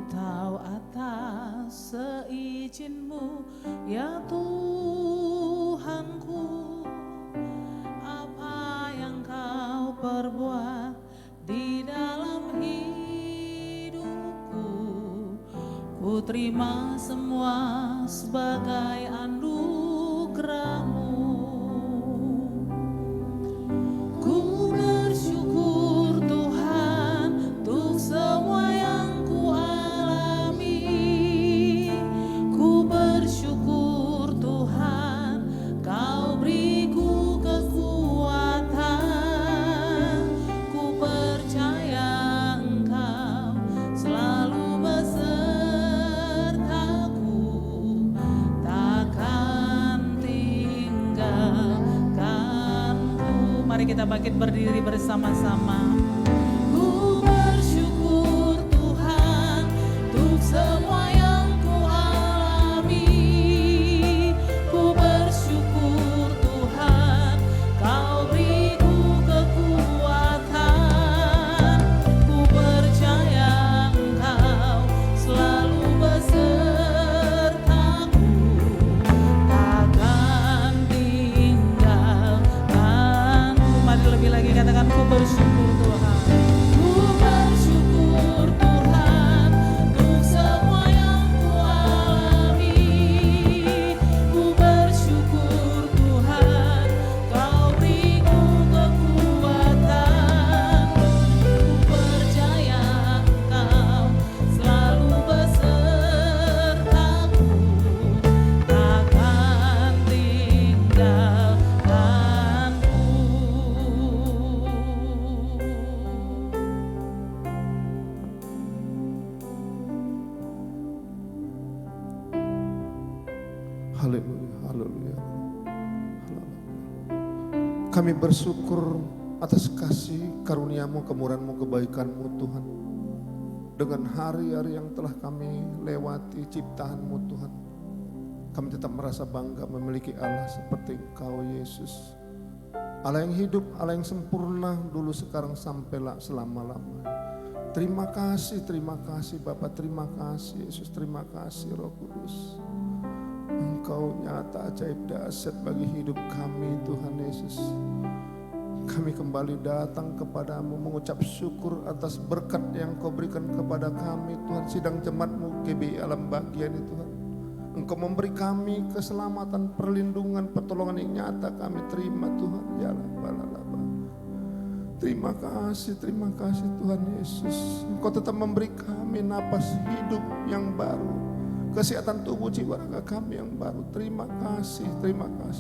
tahu atas seizin-Mu ya Tuhanku, apa yang Kau perbuat di dalam hidupku. Ku terima semua sebagai anugerah-Mu. Ku bersyukur Tuhan untuk semua yang ku alami. Ku bersyukur Tuhan Kau beriku kekuatan. Ku percaya Engkau selalu besertaku, takkan tinggalkanku. Mari kita bangkit berdiri bersama-sama. Ku bersyukur Tuhan untuk semua yang ku alami. Ku bersyukur Tuhan Kau beriku kekuatan. Ku percaya Engkau selalu besertaku, takkan tinggalkanku. Mari lebih lagi katakan ku bersyukur Tuhan. Ku bersyukur Tuhan untuk semua yang ku alami. Ku bersyukur Tuhan Kau beriku kekuatan. Ku percaya Engkau selalu besertaku, takkan tinggalkanku. Haleluya, haleluya, haleluya. Kami bersyukur atas kasih karunia-Mu, kemurahan-Mu, kebaikan-Mu Tuhan. Dengan hari-hari yang telah kami lewati ciptaan-Mu Tuhan, kami tetap merasa bangga memiliki Allah seperti Engkau Yesus. Allah yang hidup, Allah yang sempurna dulu, sekarang, sampailah selama-lamanya. Terima kasih Bapa, terima kasih Yesus, terima kasih Roh Kudus. Engkau nyata, ajaib, dahsyat bagi hidup kami Tuhan Yesus. Kami kembali datang kepadamu mengucap syukur atas berkat yang Kau berikan kepada kami Tuhan. Sidang jemaat-Mu GBI Alam Bagian itu Tuhan, Engkau memberi kami keselamatan, perlindungan, pertolongan yang nyata kami terima Tuhan. Ya Rabbalaba. Terima kasih Tuhan Yesus. Engkau tetap memberi kami napas hidup yang baru, kesehatan tubuh jiwa raga kami yang baru. Terima kasih.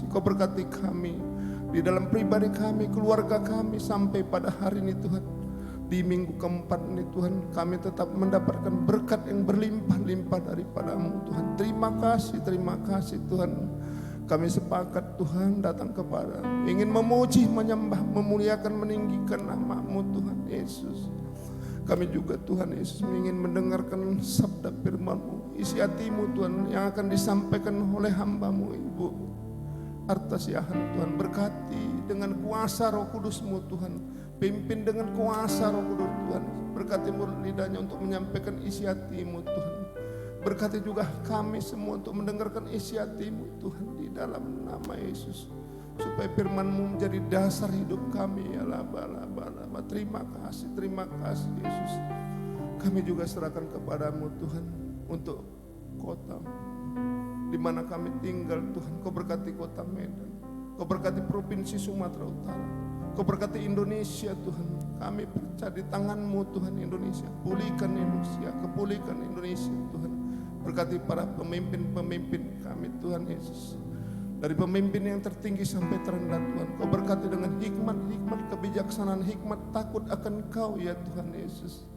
Kau berkati kami di dalam pribadi kami, keluarga kami sampai pada hari ini Tuhan. Di minggu keempat ini Tuhan, kami tetap mendapatkan berkat yang berlimpah-limpah daripada-Mu Tuhan. Terima kasih Tuhan. Kami sepakat Tuhan datang kepada, ingin memuji, menyembah, memuliakan, meninggikan nama-Mu Tuhan Yesus. Kami juga Tuhan Yesus ingin mendengarkan sabda firman-Mu, isi hati-Mu Tuhan yang akan disampaikan oleh hamba-Mu Ibu Artasiahan Tuhan. Berkati dengan kuasa Roh Kudus-Mu Tuhan, pimpin dengan kuasa Roh Kudus Tuhan. Berkati mulut lidahnya untuk menyampaikan isi hati-Mu Tuhan. Berkati juga kami semua untuk mendengarkan isi hati-Mu Tuhan di dalam nama Yesus. Supaya firman-Mu menjadi dasar hidup kami. Ya laba. Terima kasih Yesus. Kami juga serahkan kepada-Mu Tuhan untuk kota di mana kami tinggal Tuhan. Kau berkati kota Medan, Kau berkati provinsi Sumatera Utara, Kau berkati Indonesia Tuhan. Kami percaya di tangan-Mu Tuhan Indonesia. Pulihkan Indonesia Tuhan. Berkati para pemimpin kami Tuhan Yesus. Dari pemimpin yang tertinggi sampai terendah Tuhan. Kau berkati dengan hikmat, kebijaksanaan, hikmat, takut akan Kau ya Tuhan Yesus.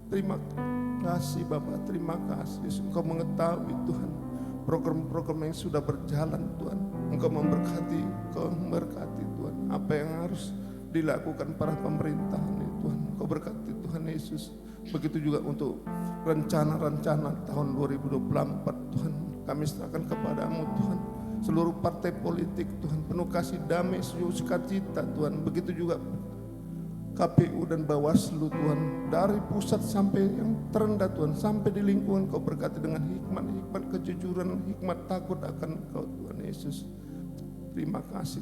Terima kasih Bapa, terima kasih Yesus. Engkau mengetahui Tuhan program-program yang sudah berjalan Tuhan. Engkau memberkati Tuhan. Apa yang harus dilakukan para pemerintahan ini Tuhan. Engkau berkati Tuhan Yesus. Begitu juga untuk rencana-rencana tahun 2024 Tuhan. Kami serahkan kepada-Mu Tuhan. Seluruh partai politik Tuhan, penuh kasih damai, sukacita Tuhan. Begitu juga KPU dan Bawaslu Tuhan, dari pusat sampai yang terendah Tuhan, sampai di lingkungan Kau berkati dengan hikmat kejujuran, hikmat takut akan Kau Tuhan Yesus. Terima kasih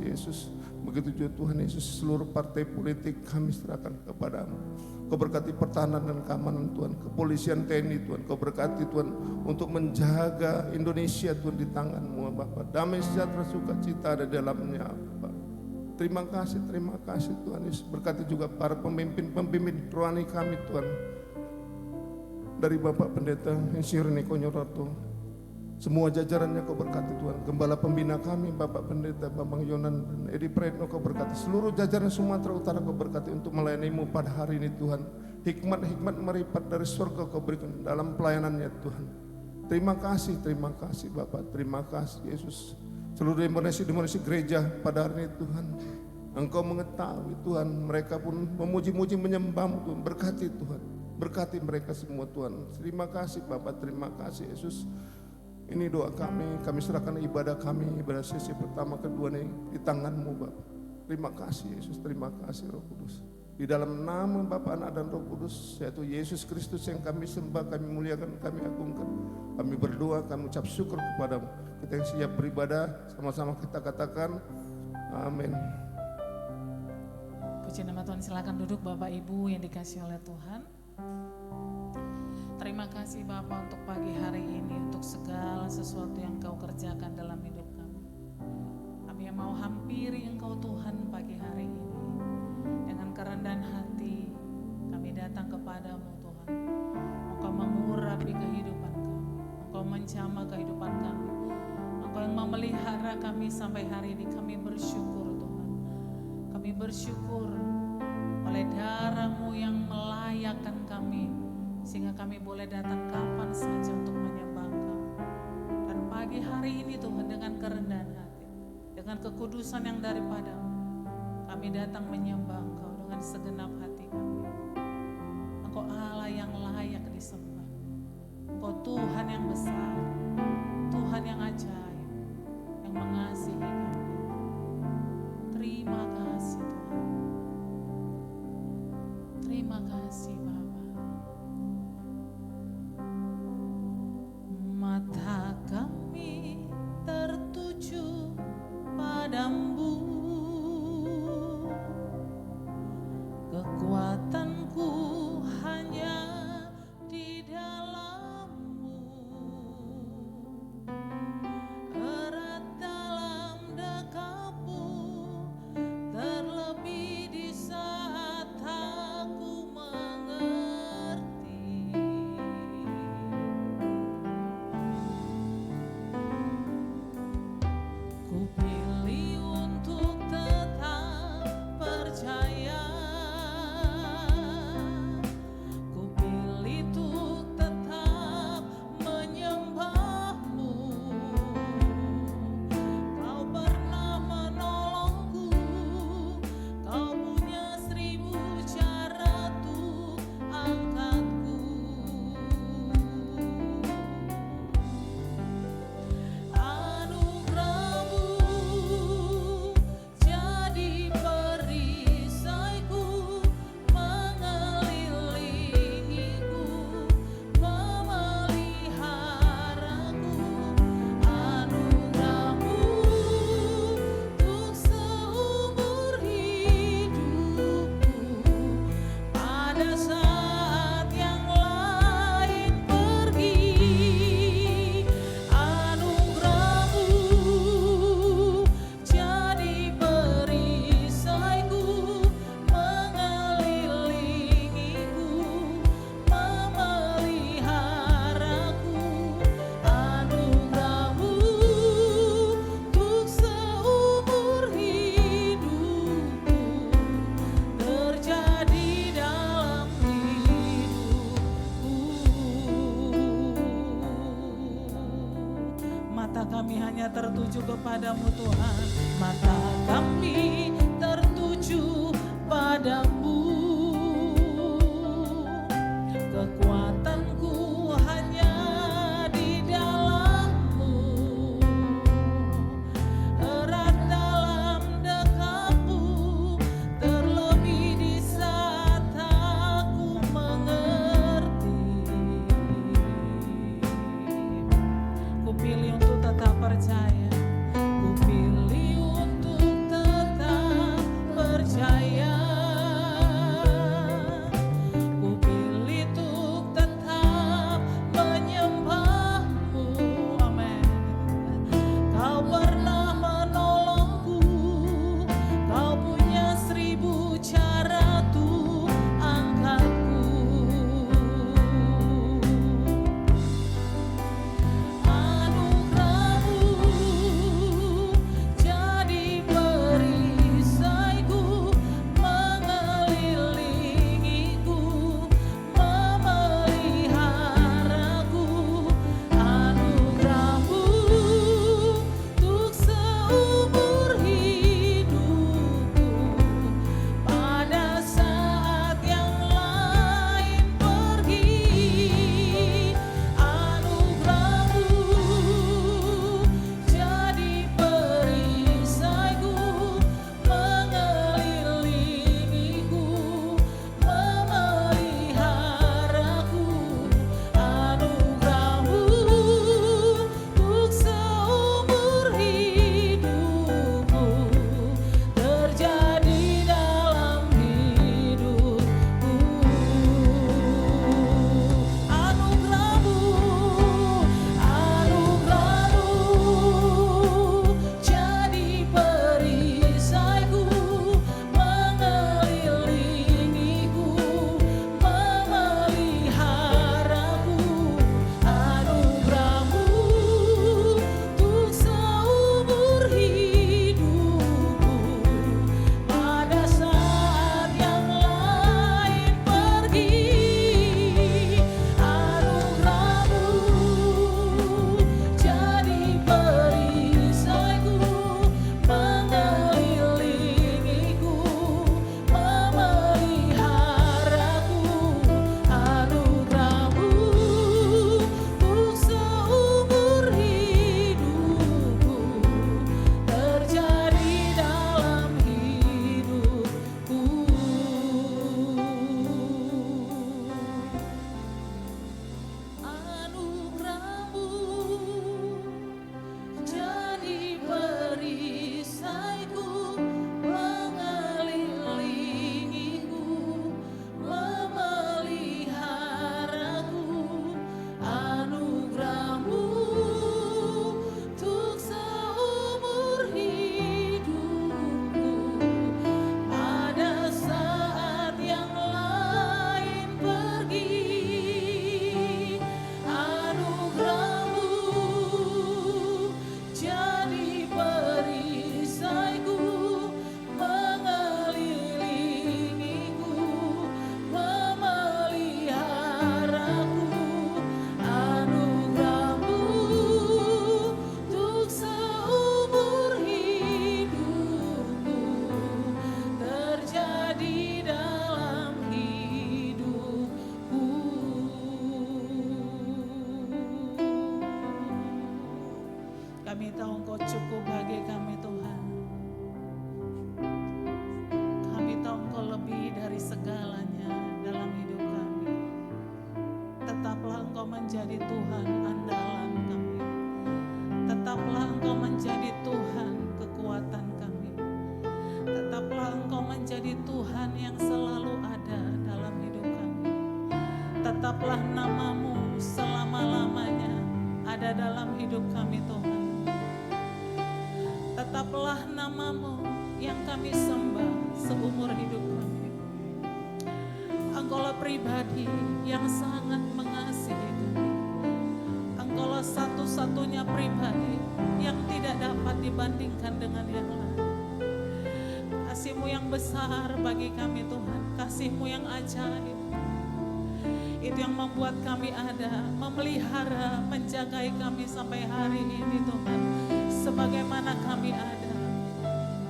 Yesus. Begitu juga Tuhan Yesus, seluruh partai politik kami serahkan kepadamu. Kau berkati pertahanan dan keamanan Tuhan, kepolisian TNI Tuhan, Kau berkati Tuhan untuk menjaga Indonesia Tuhan di tangan-Mu Bapa. Damai sejahtera sukacita ada di dalamnya Bapa. Terima kasih Tuhan Yesus. Berkati juga para pemimpin rohani kami Tuhan. Dari Bapak Pendeta Insinyur Niko Nyorarto, semua jajarannya Kau berkati Tuhan. Gembala pembina kami Bapak Pendeta Bambang Yonan dan Edi Praetno Kau berkati. Seluruh jajaran Sumatera Utara Kau berkati untuk melayani-Mu pada hari ini Tuhan. Hikmat meripat dari surga Kau berikan dalam pelayanannya Tuhan. Terima kasih Bapak. Terima kasih Yesus. Seluruh Indonesia gereja pada hari ini Tuhan, Engkau mengetahui Tuhan, mereka pun memuji-muji menyembah-Mu Tuhan. Berkati Tuhan, berkati mereka semua Tuhan. Terima kasih Bapak, terima kasih Yesus. Ini doa kami serahkan ibadah kami, ibadah sesi pertama kedua ini di tangan-Mu Bapak. Terima kasih Yesus, terima kasih Roh Kudus. Di dalam nama Bapa, Anak dan Roh Kudus, yaitu Yesus Kristus yang kami sembah, kami muliakan, kami agungkan. Kami berdoa, kami ucap syukur kepadamu. Kita yang siap beribadah, sama-sama kita katakan, amin. Puji nama Tuhan, silakan duduk Bapak Ibu yang dikasihi oleh Tuhan. Terima kasih Bapak untuk pagi hari ini, untuk segala sesuatu yang Kau kerjakan dalam hidup kami. Kami yang mau hampiri Engkau Tuhan pagi hari ini. Dengan kerendahan hati kami datang kepadamu Tuhan. Engkau mengurapi kehidupan kami, Engkau menjamah kehidupan kami, Engkau yang memelihara kami sampai hari ini. Kami bersyukur Tuhan. Kami bersyukur oleh darah-Mu yang melayakkan kami, sehingga kami boleh datang kapan saja untuk menyembah Engkau. Dan pagi hari ini Tuhan, dengan kerendahan hati, dengan kekudusan yang daripada-Mu, kami datang menyembah Engkau dengan segenap hati kami. Engkau Allah yang layak disembah. Engkau Tuhan yang besar, Tuhan yang ajaib, yang mengasihi kami. Terima kasih Tuhan. Terima kasih Bapa. Mata kami tertuju padamu. Kekuatanku hanya di dalam-Mu. Erat dalam dekap-Mu, terlebih di saat aku mengerti. Ku pilih untuk tetap percaya. Kami hanya tertuju kepadamu Tuhan. Mata kami tertuju padamu. Kekuatanku hanya di dalam-Mu. Erat dalam dekap-Mu, terlebih Kami tahu Engkau cukup bagi kami Tuhan. Kami tahu Engkau lebih dari segalanya dalam hidup kami. Tetaplah Engkau menjadi Tuhan andalan kami. Tetaplah Engkau menjadi Tuhan kekuatan kami. Tetaplah Engkau menjadi Tuhan yang selalu ada dalam hidup kami. Tetaplah nama-Mu selama-lamanya ada dalam hidup kami Tuhan. Tetaplah nama-Mu yang kami sembah seumur hidup kami. Engkaulah pribadi yang sangat mengasihi kami. Engkaulah satu-satunya pribadi yang tidak dapat dibandingkan dengan yang lain. Kasih-Mu yang besar bagi kami Tuhan, kasih-Mu yang ajaib. Itu yang membuat kami ada, memelihara, menjagai kami sampai hari ini Tuhan. Sebagaimana kami ada.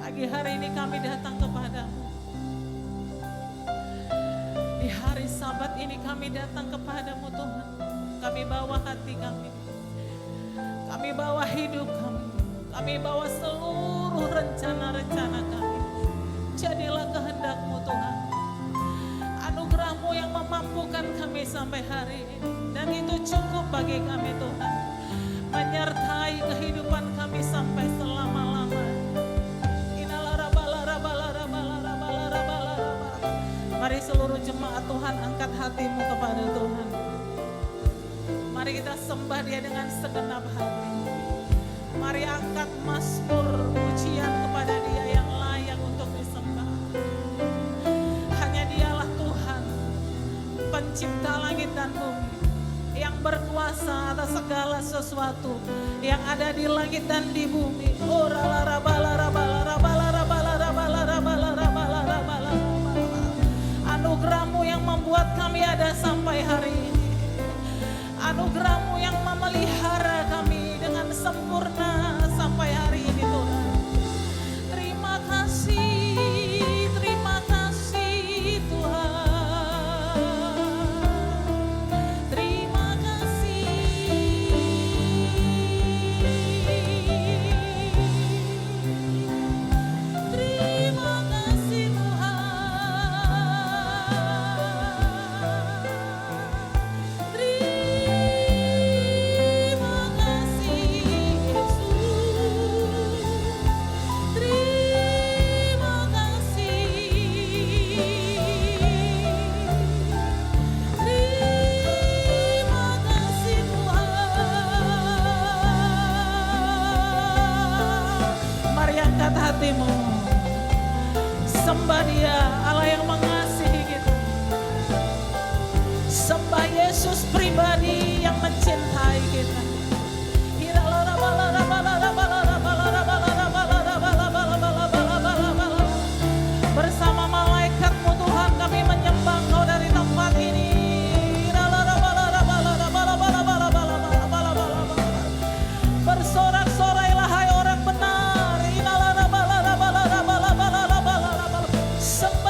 Pagi hari ini kami datang kepadamu. Di hari Sabat ini kami datang kepadamu Tuhan. Kami bawa hati kami. Kami bawa hidup kami. Kami bawa seluruh rencana-rencana kami. Jadilah kehendak-Mu Tuhan. Anugerah-Mu yang memampukan kami sampai hari ini. Dan itu cukup bagi kami Tuhan. Menyertai kehidupan kami sampai selama-lamanya. Mari seluruh jemaat Tuhan angkat hatimu kepada Tuhan. Mari kita sembah Dia dengan segenap hati. Mari angkat mazmur pujian kepada Dia yang layak untuk disembah. Hanya Dialah Tuhan, pencipta langit dan bumi, yang berkuasa atas segala sesuatu yang ada di langit dan di bumi. Anugerah-Mu yang membuat kami ada sampai hari ini. Anugerah-Mu yang memelihara kami dengan sempurna sampai hari ini Tuhan. Terima kasih Tuhan. Terima kasih. Terima kasih Tuhan. Hatimu sembah Dia, Allah yang mengasihi kita. Sembah Yesus pribadi yang mencintai kita. Bersama malaikat-Mu Tuhan kami menyembah Engkau dari tempat ini. Bersorak-sorailah hai orang benar. Sembah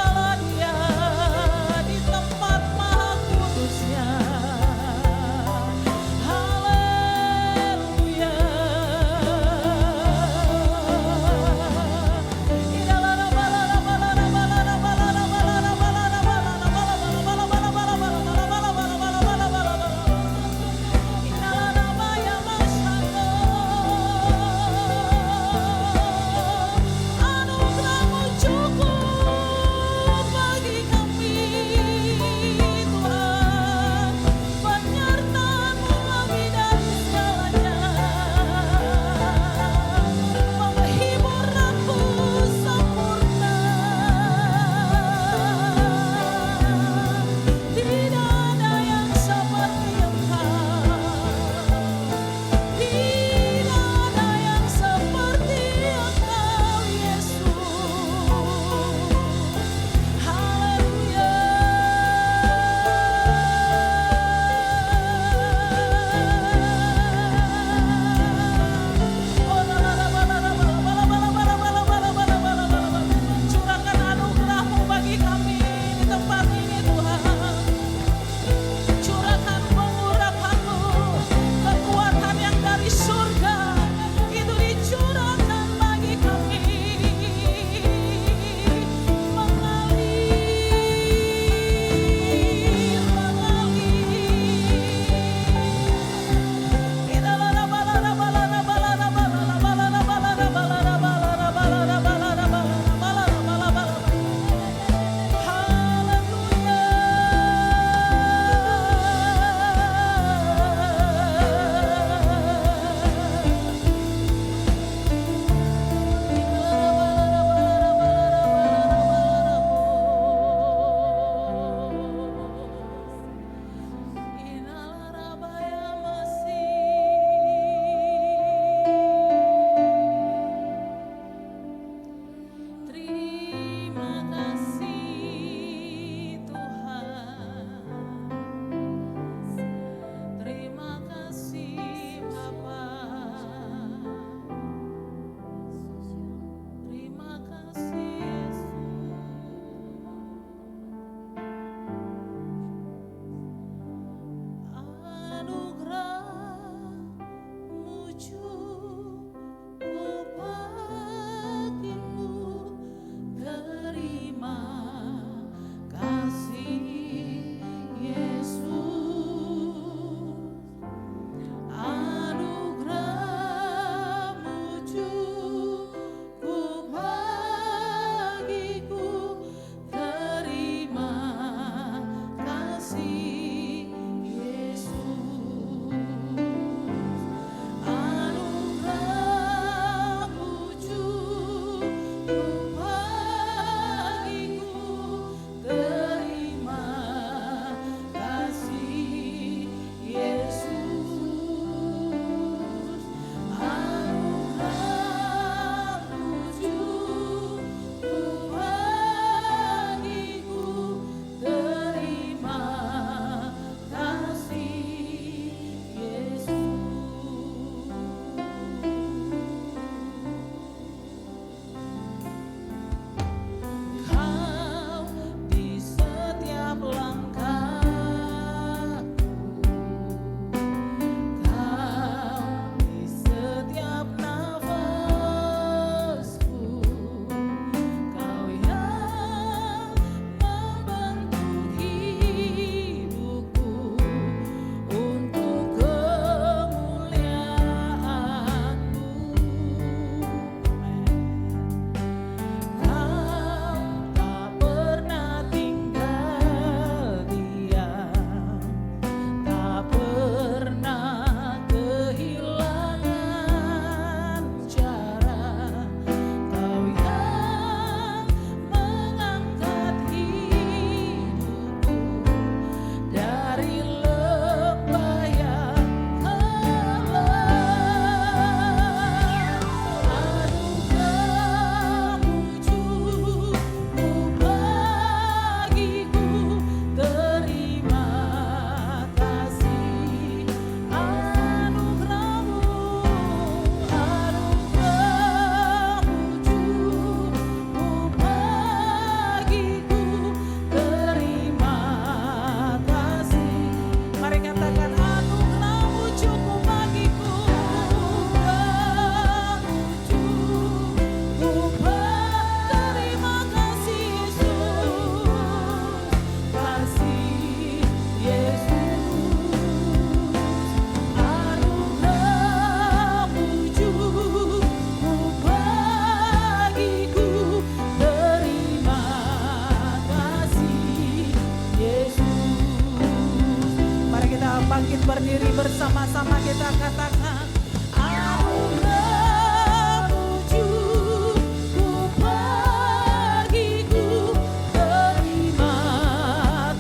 bersama-sama kita katakan, anugerah-Mu cukup bagiku, terima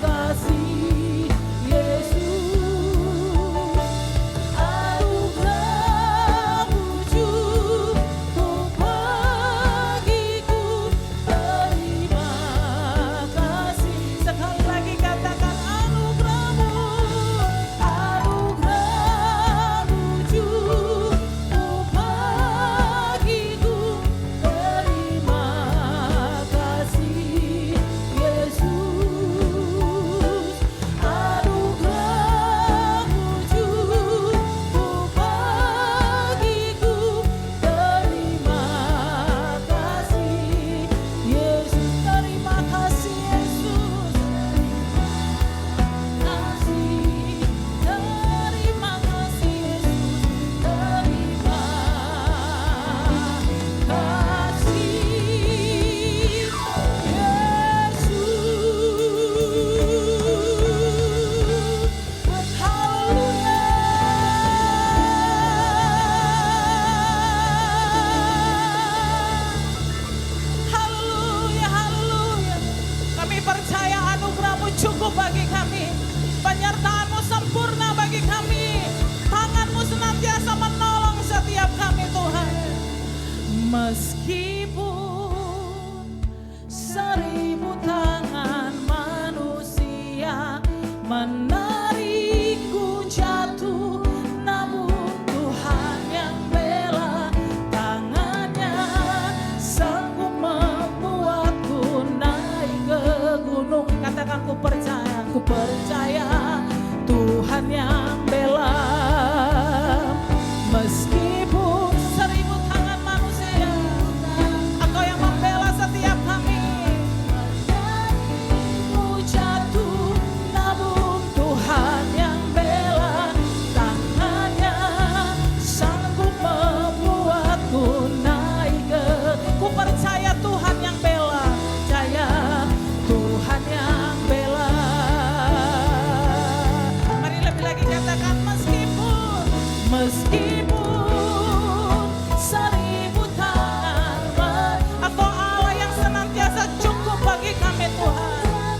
kasih Yesus. Anugerah-Mu cukup bagiku, terima kasih. Sekali lagi katakan, anugerah-Mu cukup bagiku, terima kasih Yesus. Anugerah-Mu cukup bagiku, terima kasih Yesus. Terima kasih Yesus. Terima kasih Yesus. Terima kasih Yesus. Haleluya, haleluya. Kami percaya anugerah-Mu cukup bagi kami. Penyertaan-Mu sempurna bagi kami. Tangan-Mu senantiasa menolong setiap kami Tuhan. Meskipun 1000 tangan manusia menarikku jatuh, namun Tuhan yang bela tangannya sanggup membuatku naik ke gunung. Katakan, ku percaya Tuhan yang bela. Meskipun 1000 tangan manusia, Engkau yang membela setiap kami. Ku jatuh, namun Tuhan yang bela tangannya sanggup membuatku naik ke. Ku percaya Tuhan yang bela, percaya Tuhan yang bela. Mari lebih lagi katakan, meskipun 1000 tangan, Engkau Allah yang senantiasa cukup bagi kami Tuhan.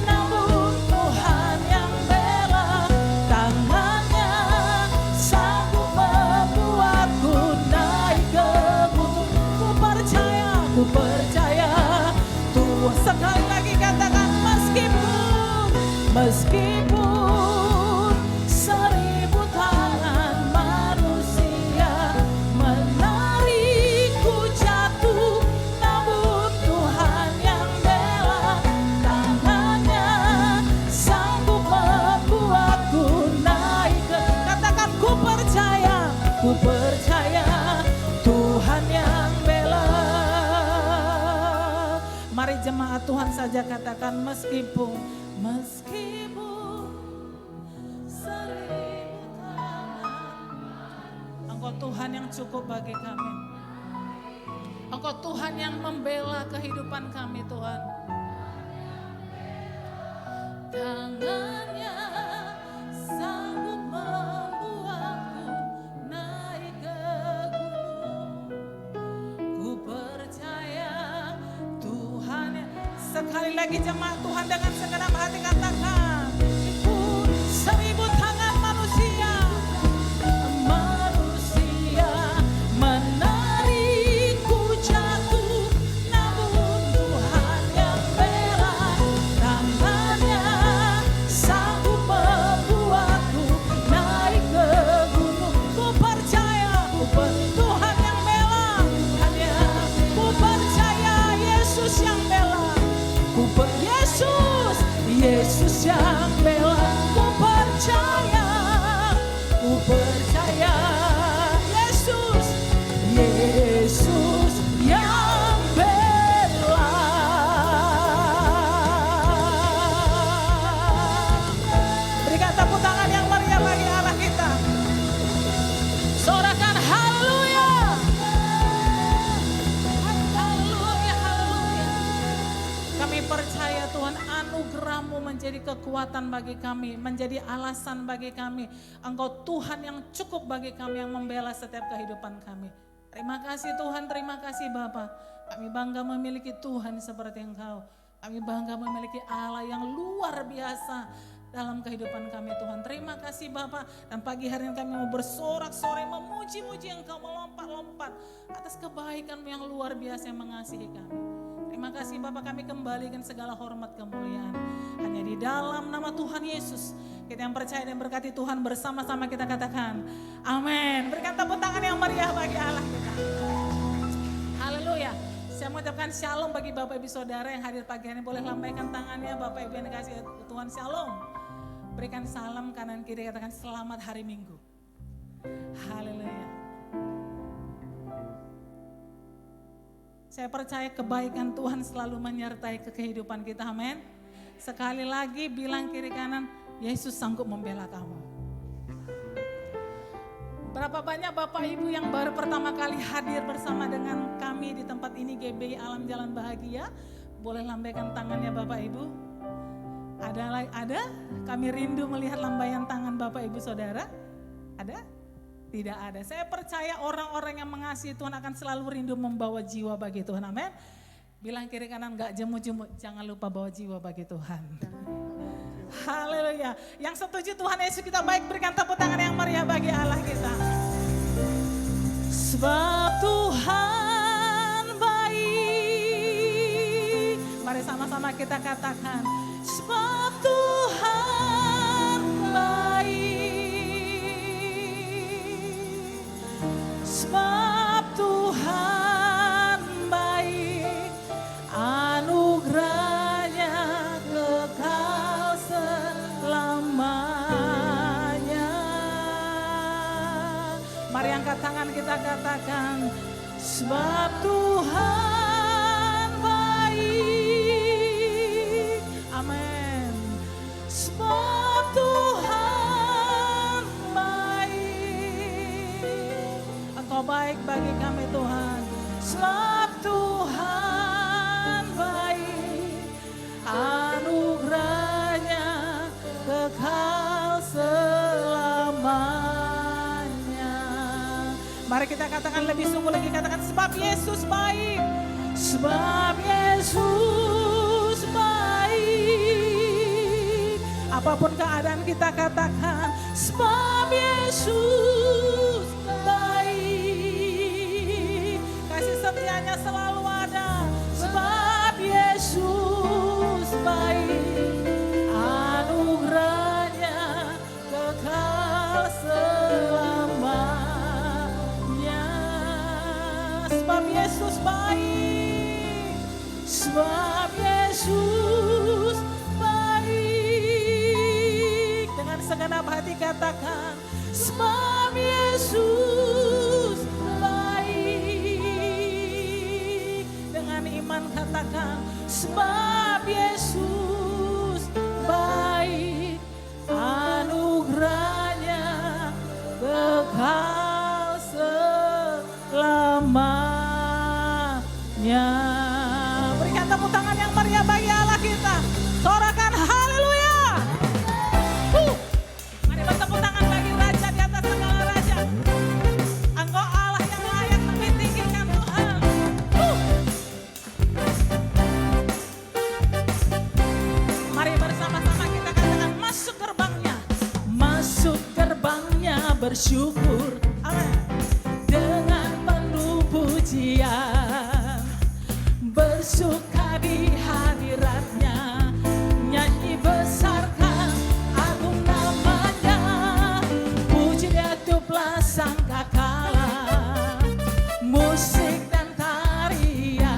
Namun Tuhan yang bela tangannya sanggup membuatku naik ke gunung. Ku percaya Tuhan. Sekali lagi katakan, meskipun 1000 tangan manusia menarikku jatuh, namun Tuhan yang bela tangannya sanggup membuatku naik ke. Katakan, ku percaya Tuhan yang bela. Mari jemaat Tuhan saja katakan, meskipun 1000 tangan, Engkau Tuhan yang cukup bagi kami. Engkau Tuhan yang membela kehidupan kami Tuhan. Tangannya sanggup membuatku naik ke gunung. Ku percaya Tuhan yang. Sekali lagi jemaat Tuhan dengan segenap hati katakan, 1000 tangan manusia menarikku jatuh, namun Tuhan yang bela tangannya sanggup membuatku naik ke gunung. Ku percaya Tuhan yang bela, hanya ku percaya Yesus yang bela. Yesus yang bela, ku percaya Yesus yang bela. Berikan tepuk tangan yang meriah bagi Allah kita. Sorakan haleluya. Haleluya, haleluya. Kami percaya Tuhan, anugerah-Mu menjadi kekuatan bagi kami, menjadi alasan bagi kami. Engkau Tuhan yang cukup bagi kami, yang membela setiap kehidupan kami. Terima kasih Tuhan, terima kasih Bapa. Kami bangga memiliki Tuhan seperti Engkau. Kami bangga memiliki Allah yang luar biasa dalam kehidupan kami Tuhan. Terima kasih Bapa. Dan pagi hari ini kami mau bersorak-sorai, memuji-muji Engkau, melompat-lompat atas kebaikan-Mu yang luar biasa yang mengasihi kami. Terima kasih Bapa, kami kembalikan segala hormat kemuliaan hanya di dalam nama Tuhan Yesus. Kita yang percaya dan berkati Tuhan bersama-sama kita katakan amin. Berikan tepuk tangan yang meriah bagi Allah kita. Haleluya. Saya mengucapkan shalom bagi Bapak Ibu Saudara yang hadir pagi hari ini. Boleh lambaikan tangannya Bapak Ibu yang dikasihi Tuhan, shalom. Berikan salam kanan kiri, katakan selamat hari Minggu. Haleluya. Saya percaya kebaikan Tuhan selalu menyertai kehidupan kita, amin. Sekali lagi bilang kiri kanan, Yesus sanggup membela kamu. Berapa banyak Bapak Ibu yang baru pertama kali hadir bersama dengan kami di tempat ini, GBI Alam Jalan Bahagia. Boleh lambaikan tangannya Bapak Ibu. Ada? Kami rindu melihat lambaian tangan Bapak Ibu Saudara. Ada? Tidak ada. Saya percaya orang-orang yang mengasihi Tuhan akan selalu rindu membawa jiwa bagi Tuhan. Amin. Bilang kiri kanan, gak jemu-jemu, jangan lupa bawa jiwa bagi Tuhan. Haleluya. Yang setuju Tuhan Yesus kita baik, berikan tepuk tangan yang meriah bagi Allah kita. Sebab Tuhan baik. Mari sama-sama kita katakan, sebab Tuhan baik. Sebab Tuhan baik, anugerahnya kekal selamanya. Mari angkat tangan kita katakan, sebab Tuhan baik. Amin. Sebab Tuhan baik bagi kami Tuhan. Sebab Tuhan baik, anugerahnya kekal selamanya. Mari kita katakan lebih sungguh lagi, katakan sebab Yesus baik. Sebab Yesus baik. Apapun keadaan kita katakan, sebab Yesus setianya selalu ada. Sebab Yesus baik, anugerahnya kekal selamanya. Sebab Yesus baik, sebab Yesus baik. Dengan segenap hati katakan, sebab Yesus iman katakan, sebab Yesus baik, anugerahnya kekal selamanya. Berikan tepuk tangan yang meriah bagi Allah kita. Sorakan haleluya. Mari bertepuk tangan bagi Raja di atas segala raja. Engkau Allah yang layak lebih tinggikan Tuhan. Mari bersama-sama kita katakan, masuk gerbangnya. Masuk gerbangnya bersyukur. Amin. Dengan penuh pujian, bersuka di hadiratnya, nyanyi besarkan agung namanya. Puji dia tuplah sangkakala, musik dan tarian,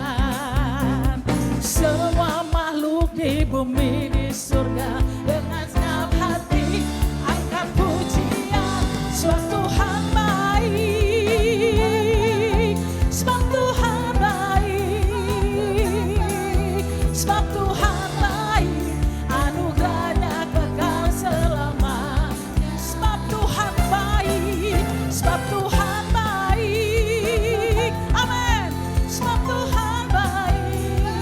semua makhluk di bumi di surga dengan senang hati angkat pujian. Sebab Tuhan baik, sebab Tuhan baik, sebab Tuhan baik, anugerahnya kekal selama. Sebab Tuhan baik, sebab Tuhan baik, amin. Sebab Tuhan baik,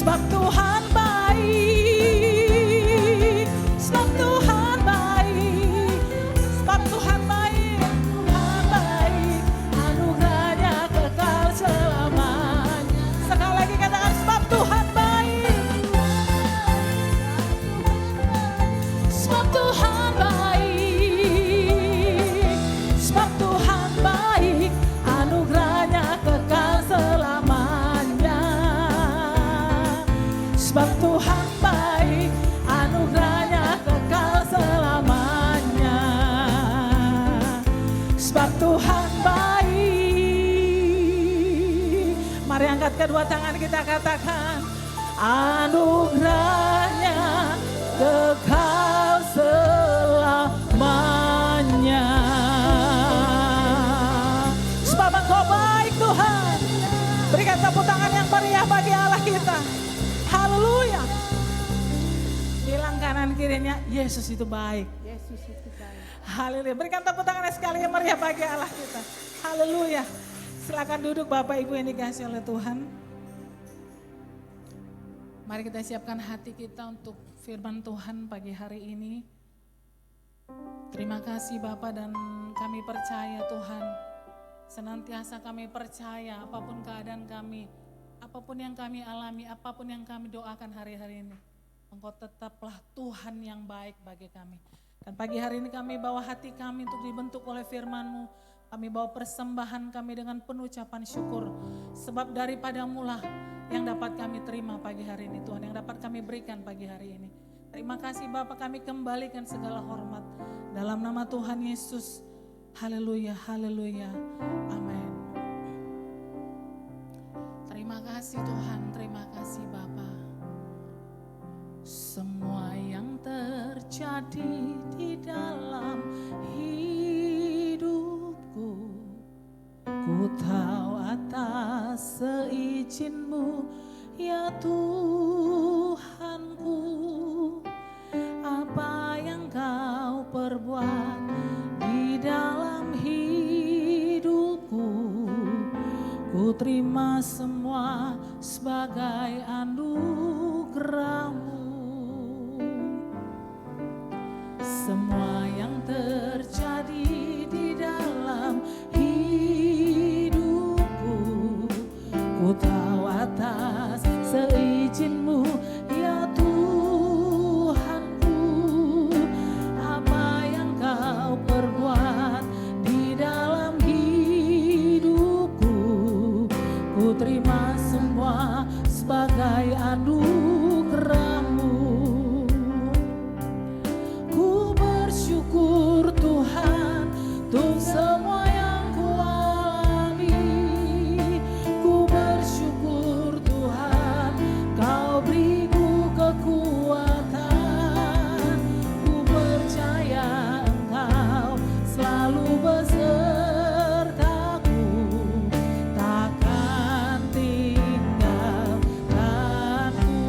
Sebab Tuhan baik, sebab Tuhan baik, sebab Tuhan baik, Tuhan baik, anugerahnya kekal selamanya. Sekali lagi katakan sebab Tuhan baik, sebab Tuhan baik, sebab Tuhan baik, anugerahnya kekal selamanya. Sebab Tuhan baik, anugerahnya kekal selamanya. Sebab Tuhan baik. Mari angkat kedua tangan kita katakan, anugerahnya kekal selamanya. Sebab Engkau baik Tuhan. Berikan tepuk tangan yang meriah bagi Allah kita. Haleluya. Bilang kanan kirinya, Yesus itu baik. Yesus itu baik. Haleluya. Berikan tepuk tangan sekali yang meriah bagi Allah kita. Haleluya. Silakan duduk Bapak Ibu yang dikasihi oleh Tuhan. Mari kita siapkan hati kita untuk firman Tuhan pagi hari ini. Terima kasih Bapak, dan kami percaya Tuhan. Senantiasa kami percaya apapun keadaan kami, apapun yang kami alami, apapun yang kami doakan hari-hari ini, Engkau tetaplah Tuhan yang baik bagi kami. Dan pagi hari ini kami bawa hati kami untuk dibentuk oleh firman-Mu. Kami bawa persembahan kami dengan penuh ucapan syukur. Sebab daripadamu lah yang dapat kami terima pagi hari ini Tuhan, yang dapat kami berikan pagi hari ini. Terima kasih Bapak, kami kembalikan segala hormat dalam nama Tuhan Yesus. Haleluya, haleluya, amin. Terima kasih Tuhan, terima kasih Bapa. Semua yang terjadi di dalam hidupku, ku tahu atas seizin-Mu ya Tuhanku. Apa yang Kau perbuat di dalam hidupku, ku terima semua sebagai anugerah-Mu. Semua yang terjadi di dalam hidupku, ku tahu atas seizin-Mu ya Tuhanku. Apa yang Kau perbuat di dalam hidupku, ku terima semua sebagai anugerah-Mu. Ku bersyukur Tuhan untuk semua yang ku alami. Ku bersyukur Tuhan, Kau beriku kekuatan. Ku percaya Engkau selalu besertaku, takkan tinggalkanku.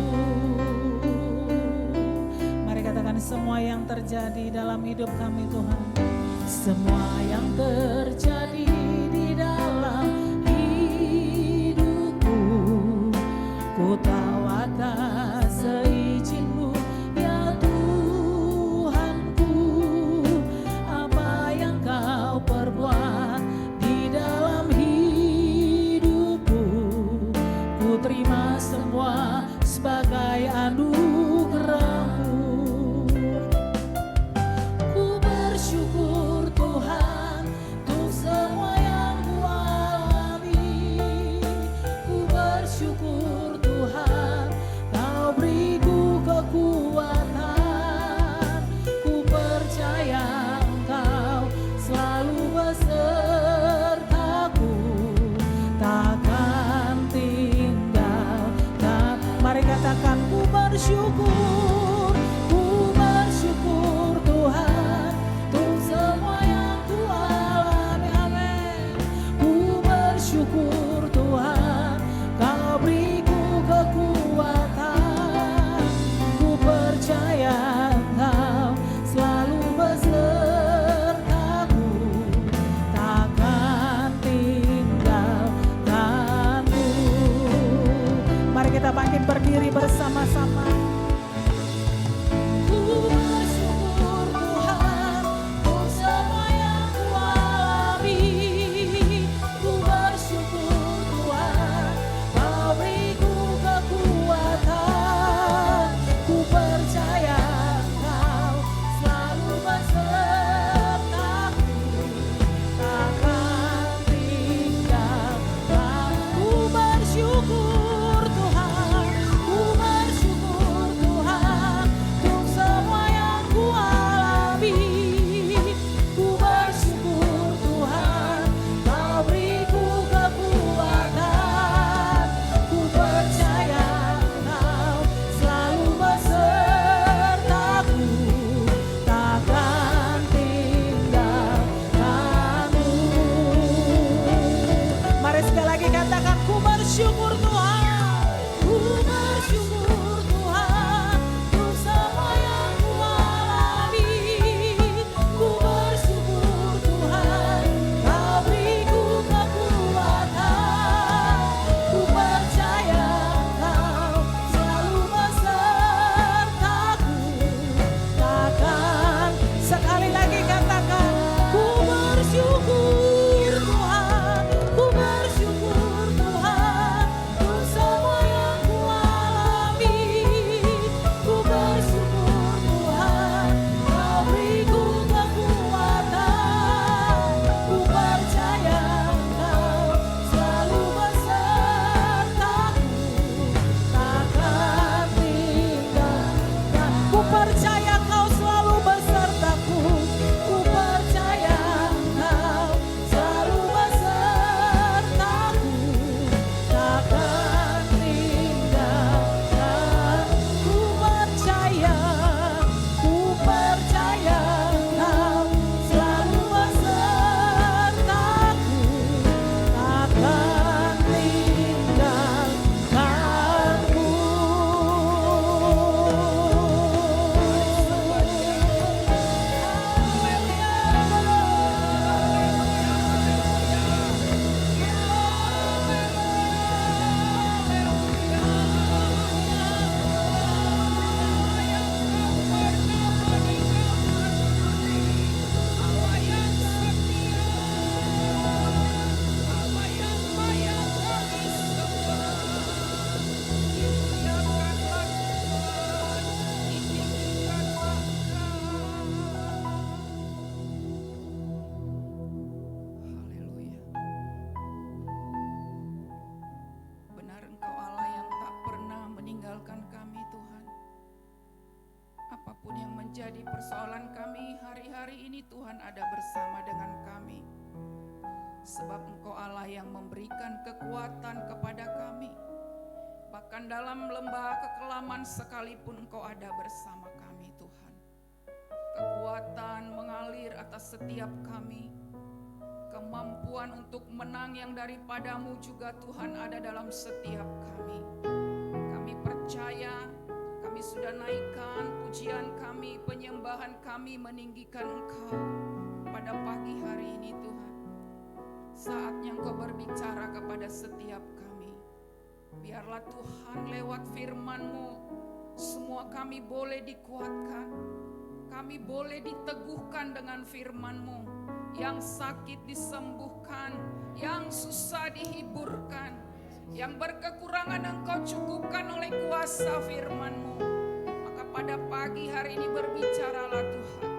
Mari katakan semua yang terjadi dalam hidup kami Tuhan. Semua yang terjadi di dalam hidupku, ku tahu atas seizin-Mu ya Tuhanku. Apa yang Kau perbuat di dalam hidupku, ku terima semua sebagai anugerah-Mu. Ku bersyukur Tuhan untuk semua yang ku alami. Ku bersyukur Tuhan, Kau beriku kekuatan. Ku percaya Engkau selalu besertaku, takkan tinggalkan. Mari katakan ku bersyukur, ku bersyukur Tuhan untuk semua yang ku alami. Amin. Ku bersyukur Tuhan, Kau beriku kekuatan. Ku percaya Engkau selalu besertaku, takkan tinggalkanku. Mari kita bangkit berdiri. berdiri bersama-sama. Ku bersyukur Tuhan untuk semua yang ku alami. Ku bersyukur Tuhan Kau beriku kekuatan. Ku percaya Kau selalu besertaku, takkan tinggalkan. Ku bersyukur Tuhan, ku bersyukur Tuhan untuk semua yang ku alami. Ku bersyukur Tuhan Kau beriku kekuatan. Ku percaya Kau selalu besertaku, takkan tinggalkanku. Mari sekali lagi katakan, ku bersyukur Tuhan, ku bersyukur Tuhan untuk semua yang ku alami. Ku bersyukur Tuhan Kau beriku kekuatan. Ku percaya Kau selalu besertaku, takkan. Sekali lagi katakan, ku bersyukur Tuhan, ku bersyukur Tuhan untuk semua yang ku alami. Ku bersyukur Tuhan Kau beriku kekuatan. Ku percaya Kau selalu besertaku, takkan tinggalkan. Ku percaya Kau selalu besertaku. Ku percaya Kau selalu besertaku, takkan tinggalkan. Ku percaya Kau selalu besertaku, takkan tinggalkanku. Haleluya. Benar Engkau Allah yang tak pernah meninggalkan kami Tuhan. Apapun yang menjadi persoalan kami hari-hari ini, Tuhan ada bersama dengan kami. Sebab Engkau Allah yang memberikan kekuatan kepada kami. Bahkan dalam lembah kekelaman sekalipun Engkau ada bersama kami Tuhan. Kekuatan mengalir atas setiap kami. Kemampuan untuk menang yang daripadamu juga Tuhan ada dalam setiap kami. Kami percaya, kami sudah naikkan pujian kami, penyembahan kami meninggikan Engkau pada pagi hari ini Tuhan. Saatnya Engkau berbicara kepada setiap kami. Biarlah Tuhan lewat firman-Mu semua kami boleh dikuatkan. Kami boleh diteguhkan dengan firman-Mu. Yang sakit disembuhkan, yang susah dihiburkan, yang berkekurangan Engkau cukupkan oleh kuasa firman-Mu. Maka pada pagi hari ini berbicaralah Tuhan.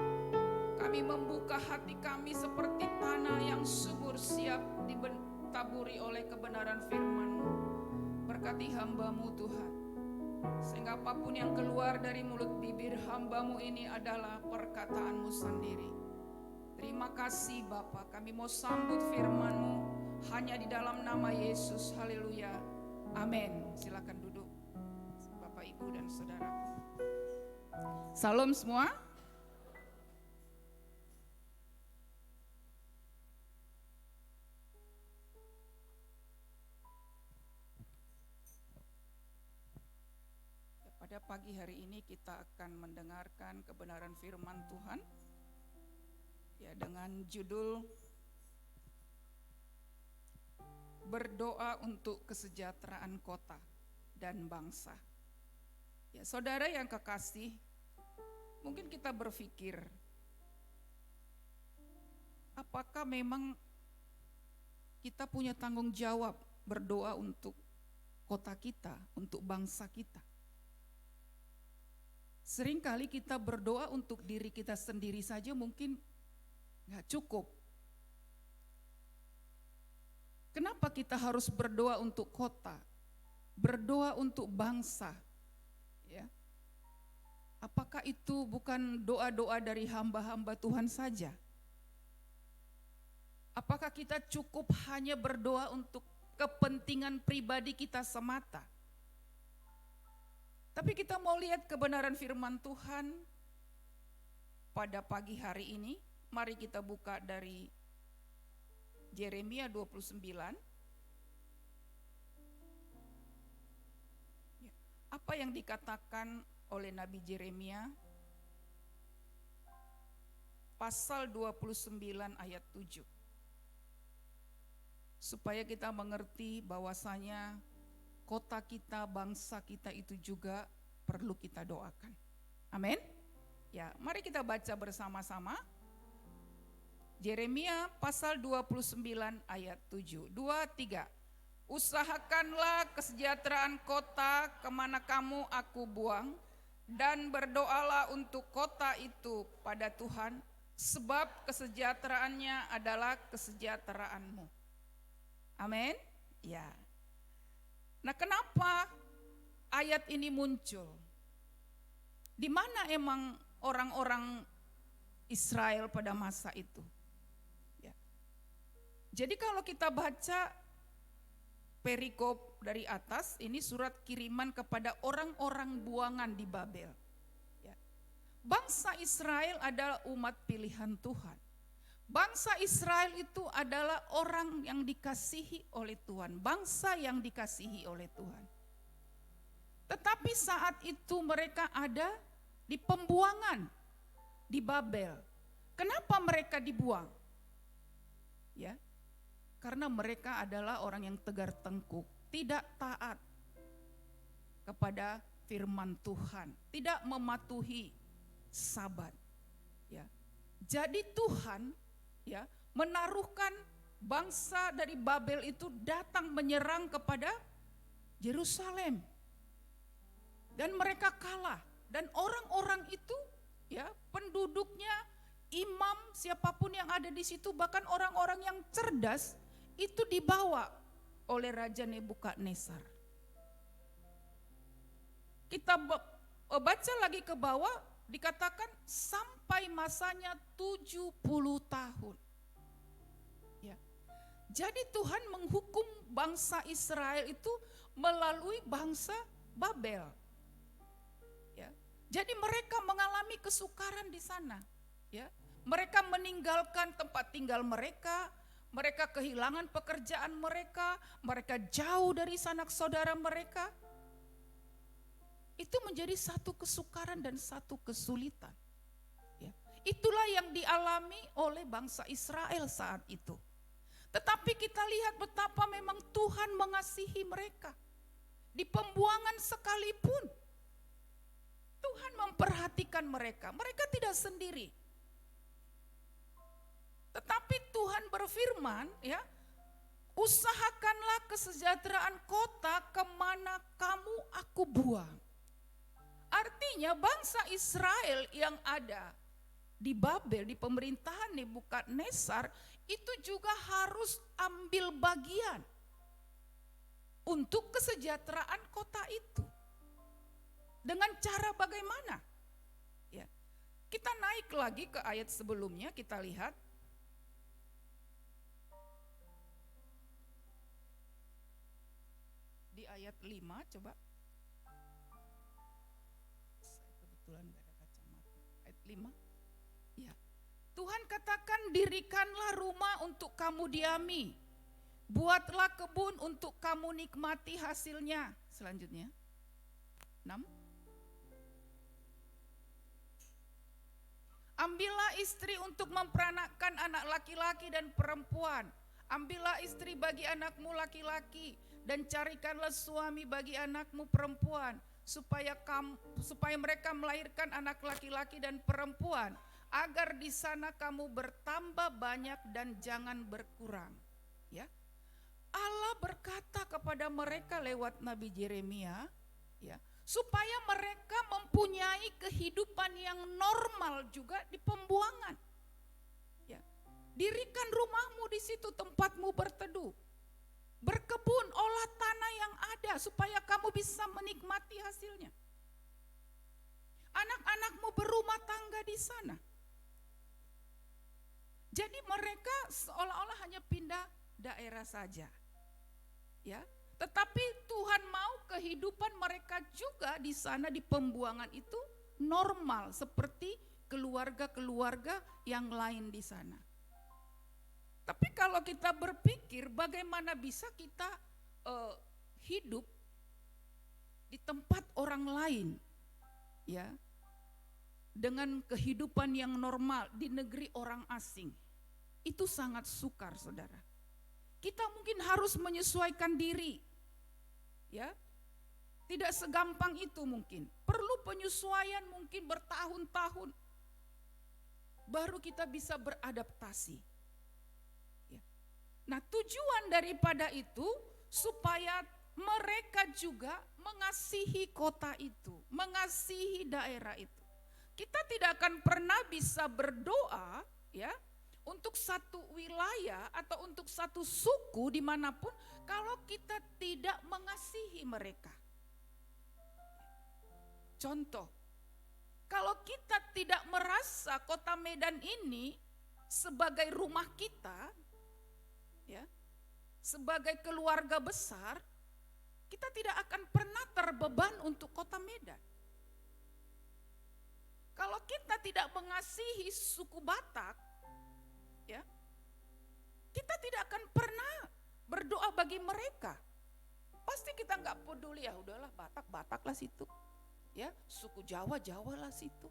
Kami membuka hati kami seperti tanah yang subur siap ditaburi oleh kebenaran firman-Mu. Berkati hamba-Mu Tuhan, sehingga apapun yang keluar dari mulut bibir hamba-Mu ini adalah perkataan-Mu sendiri. Terima kasih Bapa, kami mau sambut firman-Mu hanya di dalam nama Yesus. Haleluya. Amin. Silakan duduk Bapak, Ibu, dan Saudara. Salam semua. Pada pagi hari ini kita akan mendengarkan kebenaran firman Tuhan. Ya, dengan judul Berdoa untuk Kesejahteraan Kota dan Bangsa. Ya, saudara yang kekasih, mungkin kita berpikir, apakah memang kita punya tanggung jawab berdoa untuk kota kita, untuk bangsa kita? Seringkali kita berdoa untuk diri kita sendiri saja mungkin nggak cukup. Kenapa kita harus berdoa untuk kota, berdoa untuk bangsa? Ya. Apakah itu bukan doa-doa dari hamba-hamba Tuhan saja? Apakah kita cukup hanya berdoa untuk kepentingan pribadi kita semata? Tapi kita mau lihat kebenaran firman Tuhan pada pagi hari ini. Mari kita buka dari Yeremia 29. Apa yang dikatakan oleh Nabi Yeremia? Pasal 29 ayat 7. Supaya kita mengerti bahwasanya kota kita, bangsa kita itu juga perlu kita doakan. Amin. Ya, mari kita baca bersama-sama. Yeremia pasal 29 ayat 7. 2, 3. Usahakanlah kesejahteraan kota kemana kamu aku buang, dan berdoalah untuk kota itu pada Tuhan, sebab kesejahteraannya adalah kesejahteraanmu. Amin. Ya. Nah, kenapa ayat ini muncul? Di mana emang orang-orang Israel pada masa itu? Ya. Jadi kalau kita baca perikop dari atas, ini surat kiriman kepada orang-orang buangan di Babel. Ya. Bangsa Israel adalah umat pilihan Tuhan. Bangsa Israel itu adalah orang yang dikasihi oleh Tuhan, bangsa yang dikasihi oleh Tuhan. Tetapi saat itu mereka ada di pembuangan di Babel. Kenapa mereka dibuang? Ya, karena mereka adalah orang yang tegar tengkuk, tidak taat kepada firman Tuhan, tidak mematuhi Sabat. Ya, jadi Tuhan ya menaruhkan bangsa dari Babel itu datang menyerang kepada Yerusalem, dan mereka kalah, dan orang-orang itu ya penduduknya, imam, siapapun yang ada di situ, bahkan orang-orang yang cerdas itu dibawa oleh Raja Nebukadnezar. Kita baca lagi ke bawah, dikatakan sampai masanya 70 tahun. Ya. Jadi Tuhan menghukum bangsa Israel itu melalui bangsa Babel. Ya. Jadi mereka mengalami kesukaran di sana. Ya. Mereka meninggalkan tempat tinggal mereka, mereka kehilangan pekerjaan mereka jauh dari sanak saudara mereka. Itu menjadi satu kesukaran dan satu kesulitan. Ya. Itulah yang dialami oleh bangsa Israel saat itu. Tetapi kita lihat betapa memang Tuhan mengasihi mereka. Di pembuangan sekalipun, Tuhan memperhatikan mereka. Mereka tidak sendiri. Tetapi Tuhan berfirman, ya, usahakanlah kesejahteraan kota kemana kamu aku buang. Artinya bangsa Israel yang ada di Babel, di pemerintahan Nebukadnezar, itu juga harus ambil bagian untuk kesejahteraan kota itu. Dengan cara bagaimana? Ya. Kita naik lagi ke ayat sebelumnya, kita lihat. Di ayat 5 coba. Kebetulan gak ada kacamata. Ayat 5. Ya. Tuhan katakan, dirikanlah rumah untuk kamu diami. Buatlah kebun untuk kamu nikmati hasilnya. Selanjutnya. 6. Ambillah istri untuk memperanakkan anak laki-laki dan perempuan. Ambillah istri bagi anakmu laki-laki dan carikanlah suami bagi anakmu perempuan, supaya mereka melahirkan anak laki-laki dan perempuan, agar di sana kamu bertambah banyak dan jangan berkurang. Ya, Allah berkata kepada mereka lewat Nabi Yeremia, ya, supaya mereka mempunyai kehidupan yang normal juga di pembuangan. Ya, dirikan rumahmu di situ, tempatmu berteduh. Berkebun, olah tanah yang ada supaya kamu bisa menikmati hasilnya. Anak-anakmu berumah tangga di sana. Jadi mereka seolah-olah hanya pindah daerah saja. Ya, tetapi Tuhan mau kehidupan mereka juga di sana di pembuangan itu normal seperti keluarga-keluarga yang lain di sana. Tapi kalau kita berpikir bagaimana bisa kita hidup di tempat orang lain, ya, dengan kehidupan yang normal di negeri orang asing, itu sangat sukar, saudara. Kita mungkin harus menyesuaikan diri, ya, tidak segampang itu mungkin. Perlu penyesuaian mungkin bertahun-tahun, baru kita bisa beradaptasi. Nah, tujuan daripada itu supaya mereka juga mengasihi kota itu, mengasihi daerah itu. Kita tidak akan pernah bisa berdoa, ya, untuk satu wilayah atau untuk satu suku dimanapun kalau kita tidak mengasihi mereka. Contoh, kalau kita tidak merasa kota Medan ini sebagai rumah kita, ya, sebagai keluarga besar, kita tidak akan pernah terbeban untuk kota Medan. Kalau kita tidak mengasihi suku Batak, ya, kita tidak akan pernah berdoa bagi mereka. Pasti kita nggak peduli, ya udahlah Batak lah situ, ya, suku Jawa lah situ.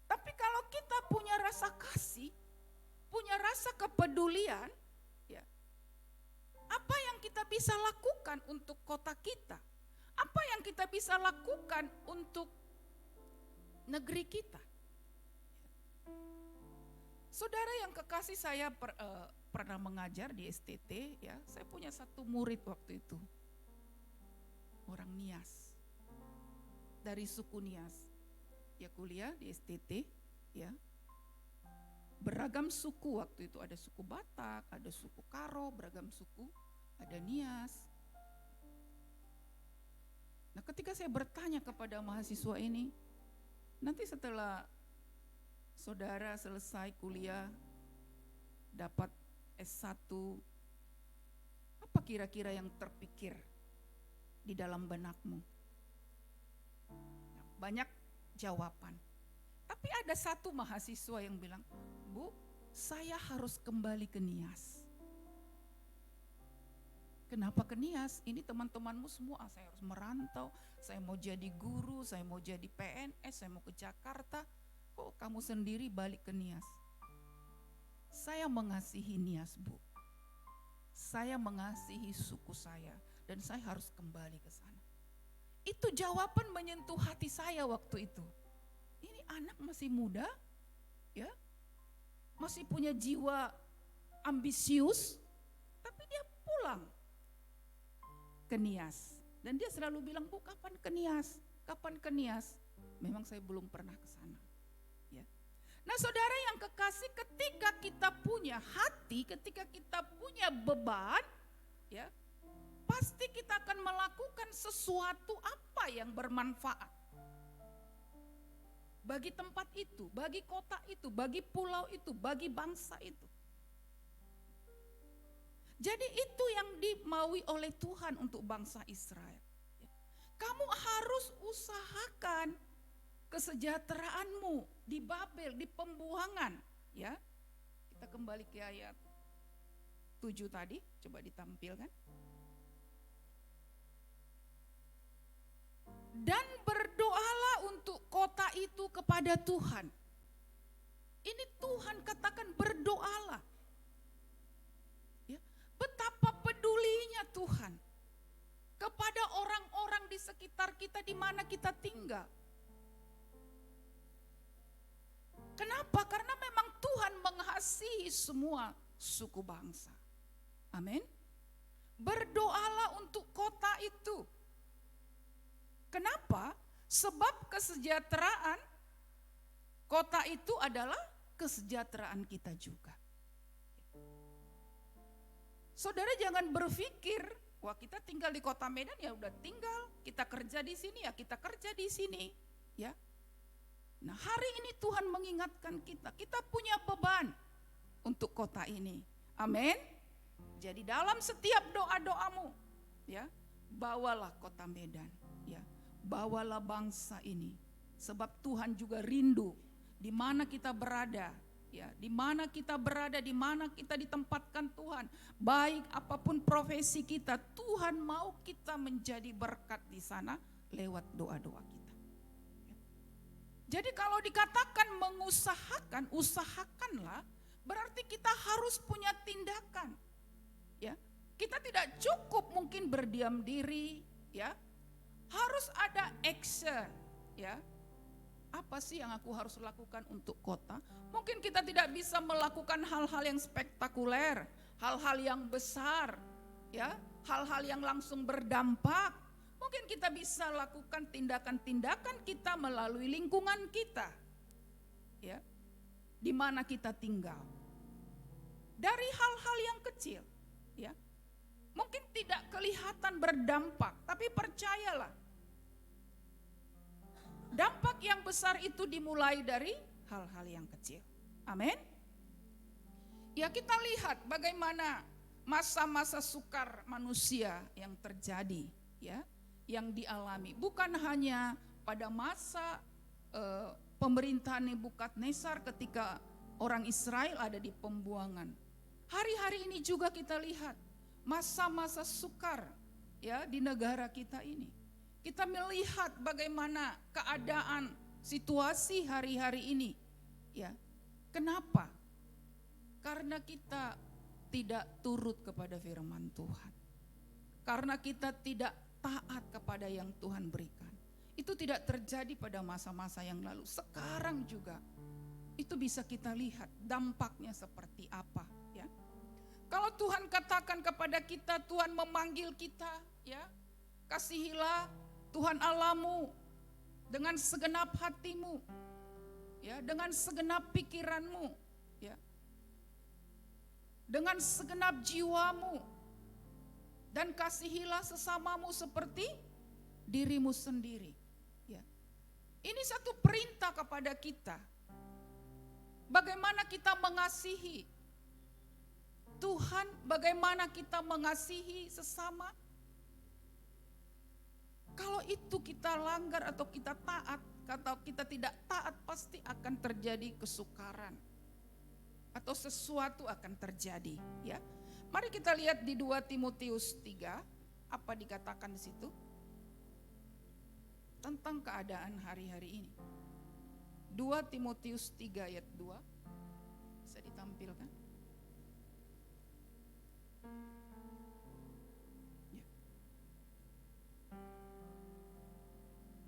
Tapi kalau kita punya rasa kasih, punya rasa kepedulian, ya, apa yang kita bisa lakukan untuk kota kita? Apa yang kita bisa lakukan untuk negeri kita? Saudara yang kekasih, saya pernah mengajar di STT, ya, saya punya satu murid waktu itu, orang Nias, dari suku Nias, ya, kuliah di STT, ya. Beragam suku waktu itu, ada suku Batak, ada suku Karo, beragam suku, ada Nias. Nah, ketika saya bertanya kepada mahasiswa ini, nanti setelah saudara selesai kuliah, dapat S1, apa kira-kira yang terpikir di dalam benakmu? Nah, banyak jawaban. Tapi ada satu mahasiswa yang bilang, Bu, saya harus kembali ke Nias. Kenapa ke Nias? Ini teman-temanmu semua, saya harus merantau, saya mau jadi guru, saya mau jadi PNS, saya mau ke Jakarta. Kok kamu sendiri balik ke Nias? Saya mengasihi Nias, Bu. Saya mengasihi suku saya dan saya harus kembali ke sana. Itu jawaban menyentuh hati saya waktu itu. Ini anak masih muda, ya, masih punya jiwa ambisius, tapi dia pulang ke Nias. Dan dia selalu bilang, Bu, kapan ke Nias? Kapan ke Nias? Memang saya belum pernah ke sana. Ya. Nah, saudara yang kekasih, ketika kita punya hati, ketika kita punya beban, ya, pasti kita akan melakukan sesuatu apa yang bermanfaat bagi tempat itu, bagi kota itu, bagi pulau itu, bagi bangsa itu. Jadi itu yang dimaui oleh Tuhan untuk bangsa Israel. Kamu harus usahakan kesejahteraanmu di Babel, di pembuangan, ya. Kita kembali ke ayat 7 tadi, coba ditampilkan. Dan berdoalah untuk kota itu kepada Tuhan. Ini Tuhan katakan berdoalah. Ya, betapa pedulinya Tuhan. kepada orang-orang di sekitar kita di mana kita tinggal. Kenapa? Karena memang Tuhan mengasihi semua suku bangsa. Amin. Berdoalah untuk kota itu. Kenapa? Sebab kesejahteraan kota itu adalah kesejahteraan kita juga. Saudara jangan berpikir, wah kita tinggal di kota Medan ya udah tinggal, kita kerja di sini ya kita kerja di sini, ya. Nah, hari ini Tuhan mengingatkan kita punya beban untuk kota ini. Amin. Jadi dalam setiap doa-doamu, ya, bawalah kota Medan, ya. Bawalah bangsa ini. Sebab Tuhan juga rindu di mana kita berada, ya, di mana kita berada, di mana kita ditempatkan Tuhan. Baik apapun profesi kita, Tuhan mau kita menjadi berkat di sana lewat doa-doa kita. Jadi kalau dikatakan mengusahakan, usahakanlah, berarti kita harus punya tindakan. Ya, kita tidak cukup mungkin berdiam diri, ya. Harus ada action, ya. Apa sih yang aku harus lakukan untuk kota? Mungkin kita tidak bisa melakukan hal-hal yang spektakuler, hal-hal yang besar, ya, hal-hal yang langsung berdampak. Mungkin kita bisa lakukan tindakan-tindakan kita melalui lingkungan kita, ya, di mana kita tinggal. Dari hal-hal yang kecil, ya, mungkin tidak kelihatan berdampak, tapi percayalah, dampak yang besar itu dimulai dari hal-hal yang kecil. Amin. Ya, kita lihat bagaimana masa-masa sukar manusia yang terjadi, ya, yang dialami. Bukan hanya pada masa pemerintahan Nebukadnezar ketika orang Israel ada di pembuangan. Hari-hari ini juga kita lihat masa-masa sukar, ya, di negara kita ini. Kita melihat bagaimana keadaan situasi hari-hari ini, ya. Kenapa? Karena kita tidak turut kepada firman Tuhan. Karena kita tidak taat kepada yang Tuhan berikan. Itu tidak terjadi pada masa-masa yang lalu. Sekarang juga itu bisa kita lihat dampaknya seperti apa, ya. Kalau Tuhan katakan kepada kita, Tuhan memanggil kita, ya, kasihilah Tuhan Allahmu dengan segenap hatimu, ya, dengan segenap pikiranmu, ya, dengan segenap jiwamu, dan kasihilah sesamamu seperti dirimu sendiri, ya. Ini satu perintah kepada kita. Bagaimana kita mengasihi Tuhan, bagaimana kita mengasihi sesama. Kalau itu kita langgar atau kita taat, atau kita tidak taat, pasti akan terjadi kesukaran atau sesuatu akan terjadi, ya. Mari kita lihat di 2 Timotius 3, apa dikatakan di situ tentang keadaan hari-hari ini. 2 Timotius 3 ayat 2, bisa ditampilkan? Ya.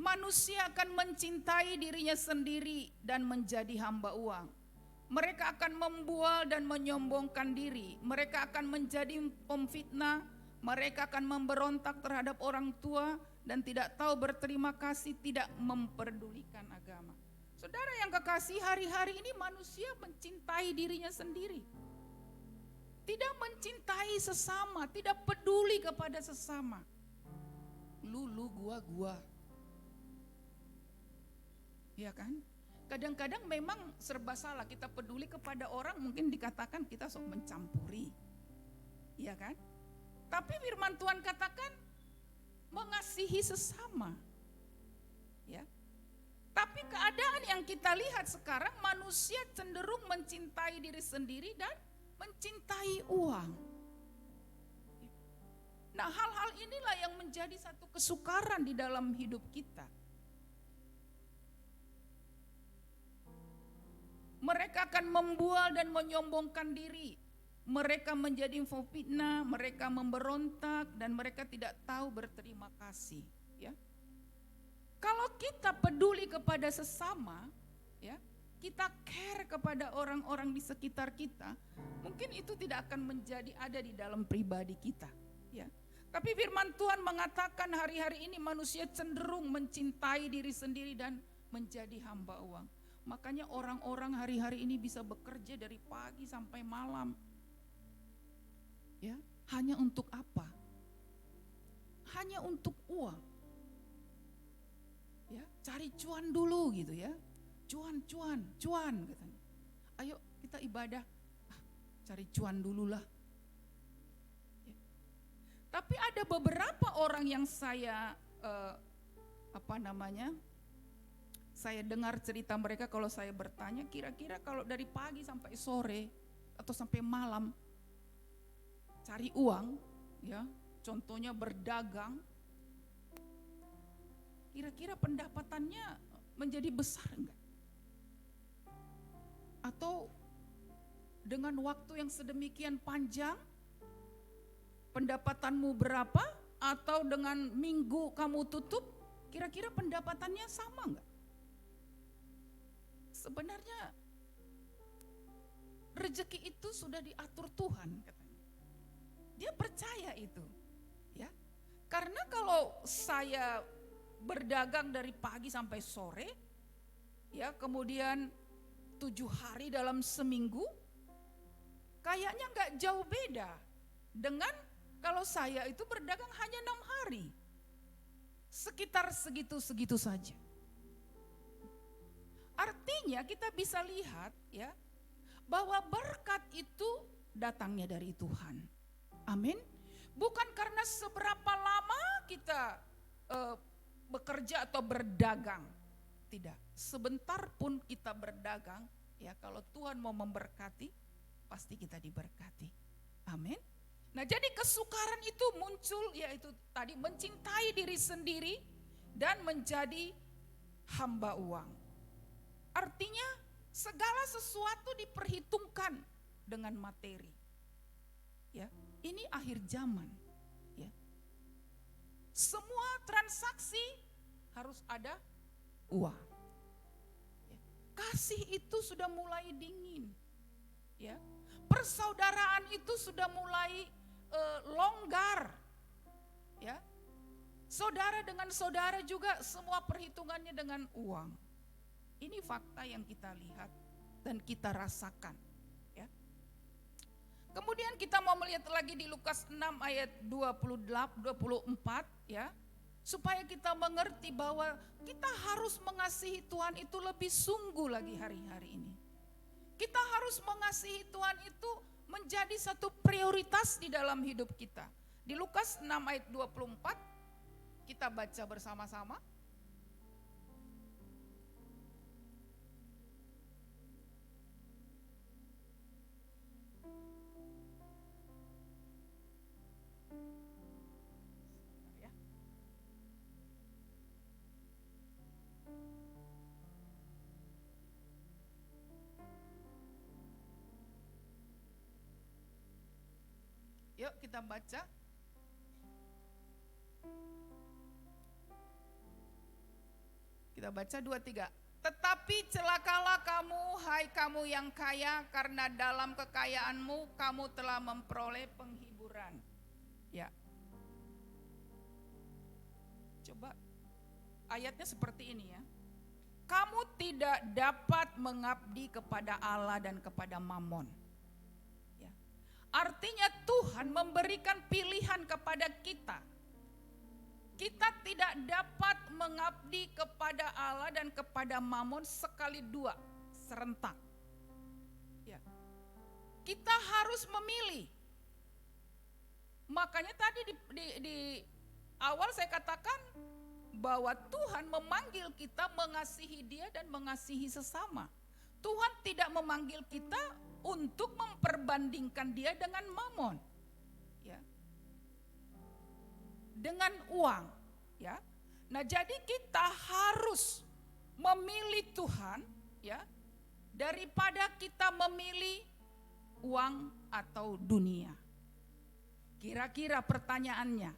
Manusia akan mencintai dirinya sendiri dan menjadi hamba uang. Mereka akan membual dan menyombongkan diri. Mereka akan menjadi pemfitnah. Mereka akan memberontak terhadap orang tua dan tidak tahu berterima kasih, tidak memperdulikan agama. Saudara yang kekasih, hari-hari ini manusia mencintai dirinya sendiri. Tidak mencintai sesama, tidak peduli kepada sesama. Lu, gua. Ya kan? Kadang-kadang memang serba salah, kita peduli kepada orang mungkin dikatakan kita sok mencampuri. Iya kan? Tapi firman Tuhan katakan mengasihi sesama. Ya. Tapi keadaan yang kita lihat sekarang, manusia cenderung mencintai diri sendiri dan mencintai uang. Nah, hal-hal inilah yang menjadi satu kesukaran di dalam hidup kita. Mereka akan membual dan menyombongkan diri. mereka menjadi fitnah, mereka memberontak, dan mereka tidak tahu berterima kasih. Ya, kalau kita peduli kepada sesama, ya, kita care kepada orang-orang di sekitar kita, mungkin itu tidak akan menjadi ada di dalam pribadi kita. Ya, tapi firman Tuhan mengatakan hari-hari ini manusia cenderung mencintai diri sendiri dan menjadi hamba uang. Makanya orang-orang hari-hari ini bisa bekerja dari pagi sampai malam. Ya, hanya untuk apa? Hanya untuk uang. Ya, cari cuan dulu gitu ya. Cuan katanya. Ayo kita ibadah. Cari cuan dululah. Ya. Tapi ada beberapa orang yang saya saya dengar cerita mereka kalau saya bertanya, kira-kira kalau dari pagi sampai sore atau sampai malam cari uang, ya, contohnya berdagang, kira-kira pendapatannya menjadi besar enggak? Atau dengan waktu yang sedemikian panjang, pendapatanmu berapa? Atau dengan minggu kamu tutup, kira-kira pendapatannya sama enggak? Sebenarnya rezeki itu sudah diatur Tuhan, katanya. Dia percaya itu, ya. Karena kalau saya berdagang dari pagi sampai sore, ya, kemudian 7 hari dalam seminggu, kayaknya nggak jauh beda dengan kalau saya itu berdagang hanya 6 hari, sekitar segitu-segitu saja. Artinya kita bisa lihat, ya, bahwa berkat itu datangnya dari Tuhan. Amin. Bukan karena seberapa lama kita bekerja atau berdagang. Tidak. Sebentar pun kita berdagang, ya, kalau Tuhan mau memberkati, pasti kita diberkati. Amin. Nah, jadi kesukaran itu muncul, yaitu tadi mencintai diri sendiri dan menjadi hamba uang. Artinya segala sesuatu diperhitungkan dengan materi. Ya, ini akhir zaman. Ya. Semua transaksi harus ada uang. Ya. Kasih itu sudah mulai dingin. Ya. Persaudaraan itu sudah mulai longgar. Ya. Saudara dengan saudara juga semua perhitungannya dengan uang. Ini fakta yang kita lihat dan kita rasakan. Ya. Kemudian kita mau melihat lagi di Lukas 6 ayat 24, ya, supaya kita mengerti bahwa kita harus mengasihi Tuhan itu lebih sungguh lagi hari-hari ini. Kita harus mengasihi Tuhan itu menjadi satu prioritas di dalam hidup kita. Di Lukas 6 ayat 24 kita baca bersama-sama. Yuk kita baca. Kita baca 2-3. Tetapi celakalah kamu, hai kamu yang kaya, karena dalam kekayaanmu kamu telah memperoleh penghiburan. Ya. Coba ayatnya seperti ini ya. Kamu tidak dapat mengabdi kepada Allah dan kepada Mamon. Artinya Tuhan memberikan pilihan kepada kita. Kita tidak dapat mengabdi kepada Allah dan kepada Mamon sekali dua, serentak. Ya. Kita harus memilih. Makanya tadi di awal saya katakan bahwa Tuhan memanggil kita mengasihi Dia dan mengasihi sesama. Tuhan tidak memanggil kita untuk memperbandingkan Dia dengan Mamon, ya, dengan uang, ya. Nah, jadi kita harus memilih Tuhan, ya, daripada kita memilih uang atau dunia? Kira-kira pertanyaannya,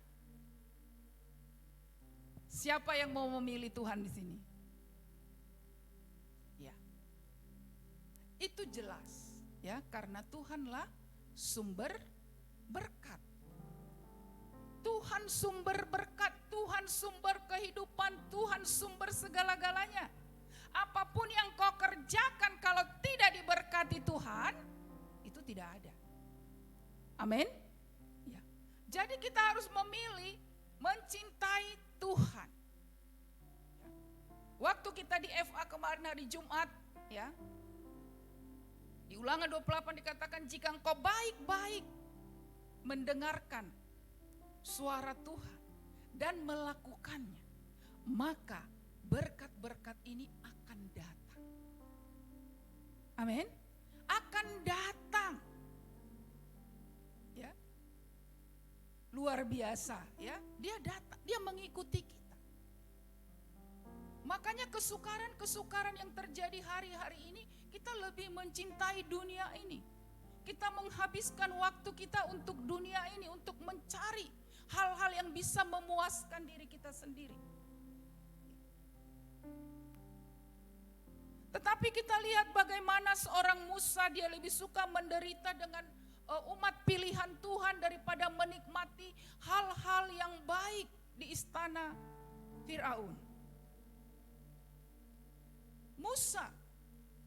siapa yang mau memilih Tuhan di sini? Ya, itu jelas ya, karena Tuhanlah sumber berkat. Tuhan sumber berkat, Tuhan sumber kehidupan, Tuhan sumber segala-galanya. Apapun yang kau kerjakan kalau tidak diberkati Tuhan, itu tidak ada. Amin. Ya. Jadi kita harus memilih mencintai Tuhan. Ya. Waktu kita di FA kemarin hari Jumat, ya, di Ulangan 28 dikatakan, jika engkau baik-baik mendengarkan suara Tuhan dan melakukannya, maka berkat-berkat ini akan datang. Amin. Akan datang. Ya. Luar biasa, ya. Dia datang, dia mengikuti kita. Makanya kesukaran-kesukaran yang terjadi hari-hari ini, kita lebih mencintai dunia ini. Kita menghabiskan waktu kita untuk dunia ini, untuk mencari hal-hal yang bisa memuaskan diri kita sendiri. Tetapi kita lihat bagaimana seorang Musa, dia lebih suka menderita dengan umat pilihan Tuhan daripada menikmati hal-hal yang baik di istana Firaun. Musa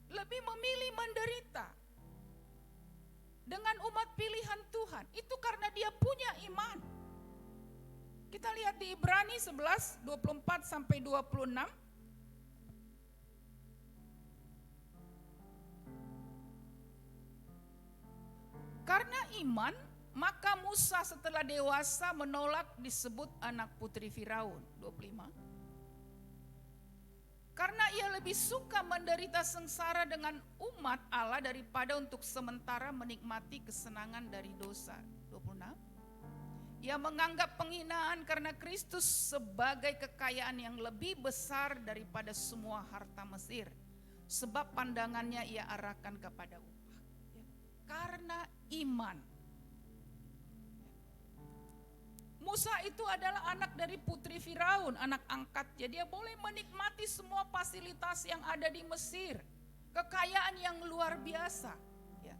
lebih memilih menderita dengan umat pilihan Tuhan. Itu karena dia punya iman. Kita lihat di Ibrani 11, 24 sampai 26. Karena iman, maka Musa setelah dewasa menolak disebut anak putri Firaun. 25. Karena ia lebih suka menderita sengsara dengan umat Allah daripada untuk sementara menikmati kesenangan dari dosa. 26. Ia menganggap penghinaan karena Kristus sebagai kekayaan yang lebih besar daripada semua harta Mesir. Sebab pandangannya ia arahkan kepada upah. Karena iman. Musa itu adalah anak dari putri Firaun, anak angkatnya. Dia boleh menikmati semua fasilitas yang ada di Mesir. Kekayaan yang luar biasa. Ya.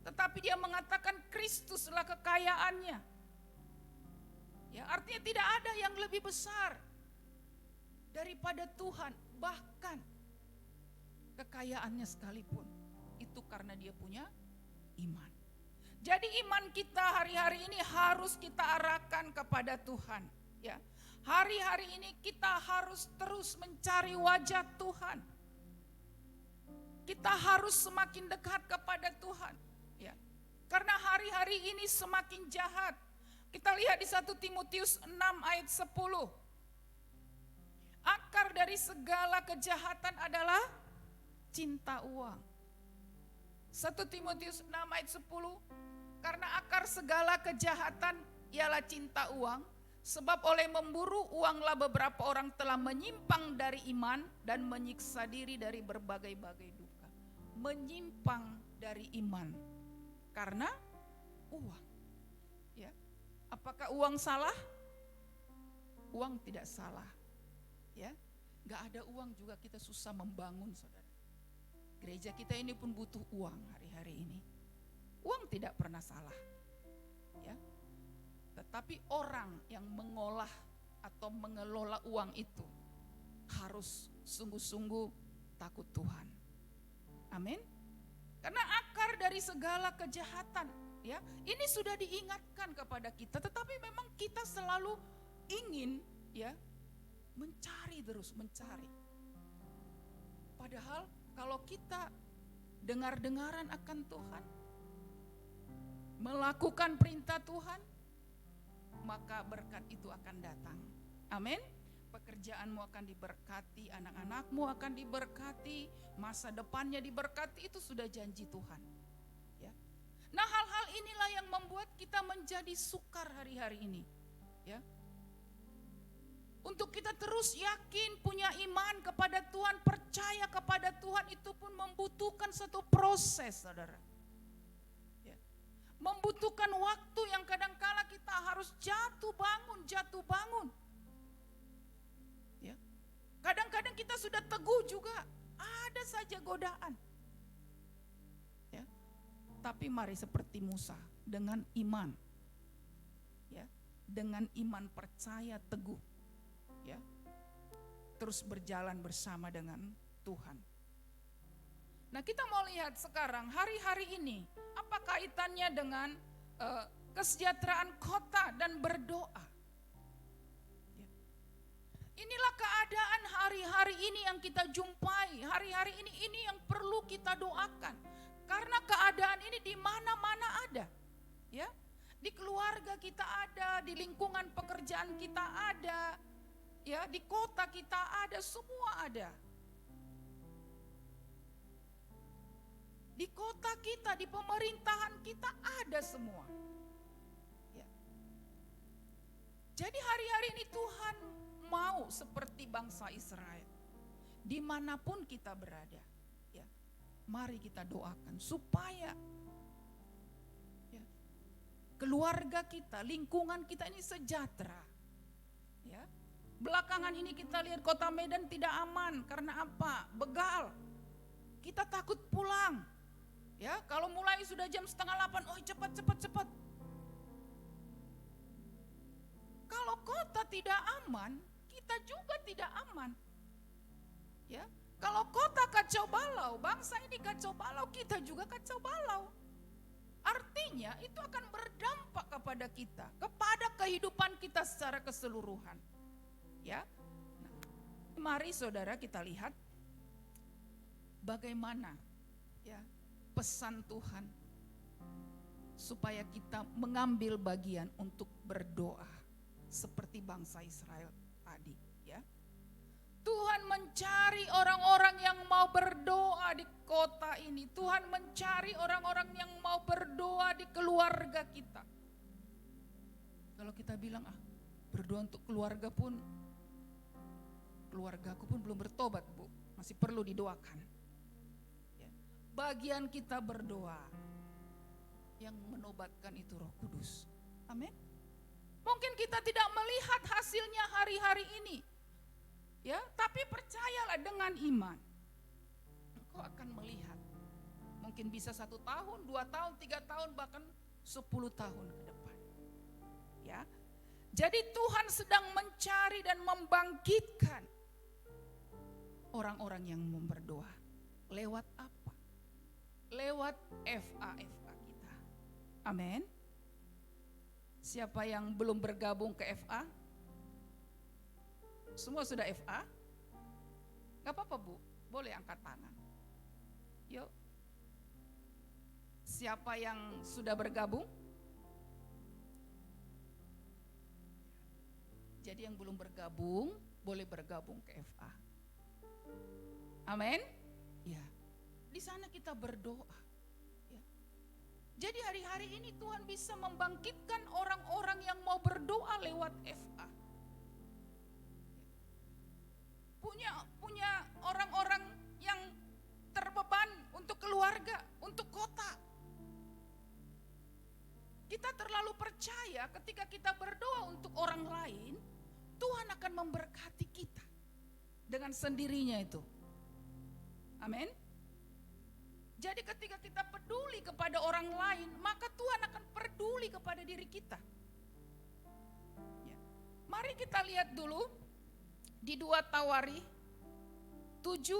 Tetapi dia mengatakan Kristuslah kekayaannya. Ya, artinya tidak ada yang lebih besar daripada Tuhan. Bahkan kekayaannya sekalipun. Itu karena dia punya iman. Jadi iman kita hari-hari ini harus kita arahkan kepada Tuhan. Ya, hari-hari ini kita harus terus mencari wajah Tuhan. Kita harus semakin dekat kepada Tuhan. Ya, karena hari-hari ini semakin jahat. Kita lihat di 1 Timotius 6 ayat 10. Akar dari segala kejahatan adalah cinta uang. 1 Timotius 6 ayat 10. Karena akar segala kejahatan ialah cinta uang, sebab oleh memburu uanglah beberapa orang telah menyimpang dari iman dan menyiksa diri dari berbagai-bagai duka. Menyimpang dari iman karena uang. Ya. Apakah uang salah? Uang tidak salah. Ya. Gak ada uang juga kita susah membangun, saudara. Gereja kita ini pun butuh uang hari-hari ini. Uang tidak pernah salah, ya. Tetapi orang yang mengolah atau mengelola uang itu harus sungguh-sungguh takut Tuhan. Amin. Karena akar dari segala kejahatan, ya, ini sudah diingatkan kepada kita. Tetapi memang kita selalu ingin, ya, mencari terus, mencari. Padahal kalau kita dengar-dengaran akan Tuhan, melakukan perintah Tuhan, maka berkat itu akan datang. Amin. Pekerjaanmu akan diberkati, anak-anakmu akan diberkati, masa depannya diberkati, itu sudah janji Tuhan. Ya. Nah, hal-hal inilah yang membuat kita menjadi sukar hari-hari ini. Ya. Untuk kita terus yakin, punya iman kepada Tuhan, percaya kepada Tuhan, itu pun membutuhkan satu proses, saudara. membutuhkan waktu yang kadangkala kita harus jatuh bangun. Ya. Kadang-kadang kita sudah teguh juga, ada saja godaan. Ya. Tapi mari seperti Musa dengan iman. Ya, dengan iman percaya teguh. Ya. Terus berjalan bersama dengan Tuhan. Nah, kita mau lihat sekarang hari-hari ini apa kaitannya dengan kesejahteraan kota dan berdoa. Ya. Inilah keadaan hari-hari ini yang kita jumpai, hari-hari ini yang perlu kita doakan. Karena keadaan ini di mana-mana ada. Ya. Di keluarga kita ada, di lingkungan pekerjaan kita ada. Ya, di kota kita ada, semua ada. Di kota kita, di pemerintahan kita ada semua. Ya. Jadi hari-hari ini Tuhan mau seperti bangsa Israel. Dimanapun kita berada. Ya. Mari kita doakan supaya ya, keluarga kita, lingkungan kita ini sejahtera. Ya. Belakangan ini kita lihat kota Medan tidak aman. Karena apa? Begal. Kita takut pulang. Ya, kalau mulai sudah jam 7:30, oh cepat. Kalau kota tidak aman, kita juga tidak aman. Ya, kalau kota kacau balau, bangsa ini kacau balau, kita juga kacau balau. Artinya itu akan berdampak kepada kita, kepada kehidupan kita secara keseluruhan. Ya, nah, mari saudara kita lihat bagaimana ya pesan Tuhan supaya kita mengambil bagian untuk berdoa seperti bangsa Israel tadi. Ya, Tuhan mencari orang-orang yang mau berdoa di kota ini. Tuhan mencari orang-orang yang mau berdoa di keluarga kita. Kalau kita bilang berdoa untuk keluargaku pun belum bertobat, Bu. Masih perlu didoakan. Ya. Bagian kita berdoa. Yang menobatkan itu Roh Kudus. Amin. Mungkin kita tidak melihat hasilnya hari-hari ini. Ya, tapi percayalah dengan iman. Engkau akan melihat. Mungkin bisa 1 tahun, 2 tahun, 3 tahun, bahkan 10 tahun ke depan. Ya. Jadi Tuhan sedang mencari dan membangkitkan orang-orang yang mau berdoa. Lewat apa? Lewat FA kita. Amin. Siapa yang belum bergabung ke FA? Semua sudah FA? Gak apa-apa, Bu, boleh angkat tangan. Yuk. Siapa yang sudah bergabung? Jadi yang belum bergabung, boleh bergabung ke FA. Amin. Ya. Di sana kita berdoa. Ya. Jadi hari-hari ini Tuhan bisa membangkitkan orang-orang yang mau berdoa lewat FA. Punya orang-orang yang terbeban untuk keluarga, untuk kota. Kita terlalu percaya ketika kita berdoa untuk orang lain, Tuhan akan memberkati kita dengan sendirinya itu. Amin. Jadi ketika kita peduli kepada orang lain, maka Tuhan akan peduli kepada diri kita. Ya. Mari kita lihat dulu di 2 Tawari 7.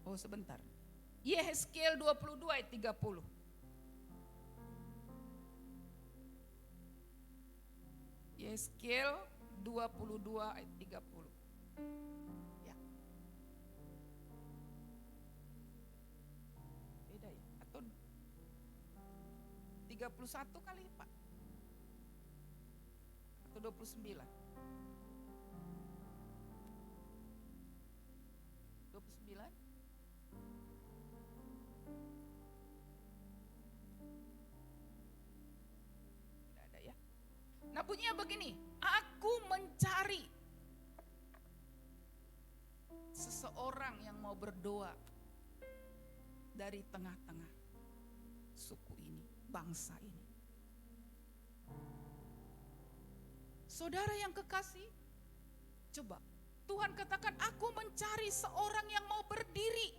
Oh sebentar. Yehezkiel 22 ayat 30. Yehezkiel 22 ayat 30. Ya. Beda ya? Atau 31 kali Pak? Atau 29? 29? Tidak ada ya. Nah bunyinya begini, aku mencari seseorang yang mau berdoa dari tengah-tengah suku ini, bangsa ini. Saudara yang kekasih, coba Tuhan katakan, aku mencari seorang yang mau berdiri.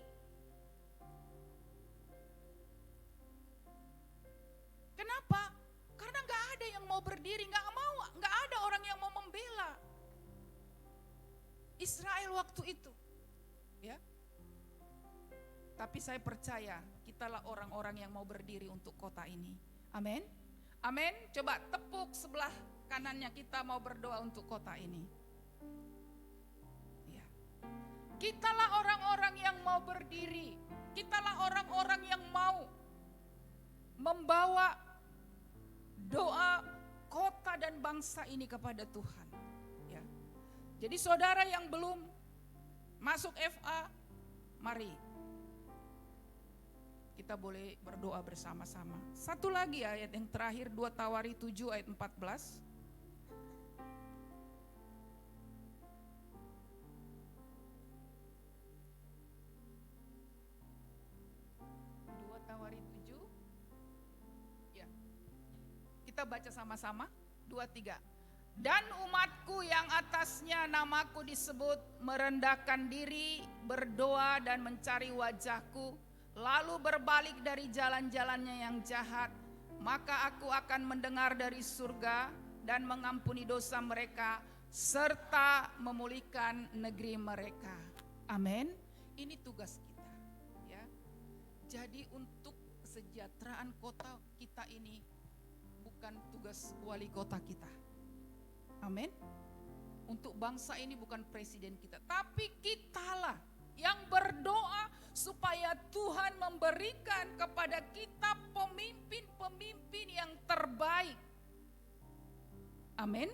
Kenapa? Karena gak ada yang mau berdiri, gak ada orang yang mau membela Israel waktu itu. Ya. Tapi saya percaya kitalah orang-orang yang mau berdiri untuk kota ini. Amin. Amin. Coba tepuk sebelah kanannya, kita mau berdoa untuk kota ini. Ya. Kitalah orang-orang yang mau berdiri. Kitalah orang-orang yang mau membawa doa kota dan bangsa ini kepada Tuhan. Ya. Jadi saudara yang belum masuk FA, mari kita boleh berdoa bersama-sama. Satu lagi ayat yang terakhir, 2 Tawari 7 ayat 14. 2 Tawari 7. Ya. Kita baca sama-sama. 2, 3. Dan umatku yang atasnya namaku disebut merendahkan diri, berdoa dan mencari wajahku, lalu berbalik dari jalan-jalannya yang jahat, maka aku akan mendengar dari surga dan mengampuni dosa mereka serta memulihkan negeri mereka. Amin. Ini tugas kita, ya. Jadi untuk kesejahteraan kota kita ini bukan tugas wali kota kita. Amin. Untuk bangsa ini bukan presiden kita, tapi kitalah yang berdoa supaya Tuhan memberikan kepada kita pemimpin-pemimpin yang terbaik. Amin.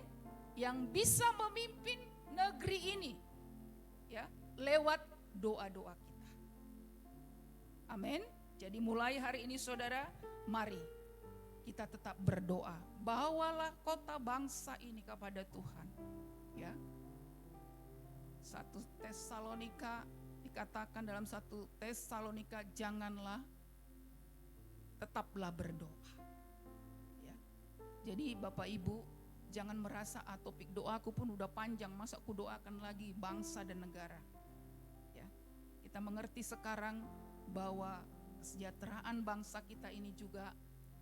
Yang bisa memimpin negeri ini, ya, lewat doa-doa kita. Amin. Jadi mulai hari ini saudara, mari kita tetap berdoa. Bawalah kota bangsa ini kepada Tuhan. Ya. 1 Tesalonika dikatakan dalam 1 Tesalonika, janganlah, tetaplah berdoa. Ya. Jadi Bapak Ibu jangan merasa topik doaku pun udah panjang, masa aku doakan lagi bangsa dan negara. Ya. Kita mengerti sekarang bahwa kesejahteraan bangsa kita ini juga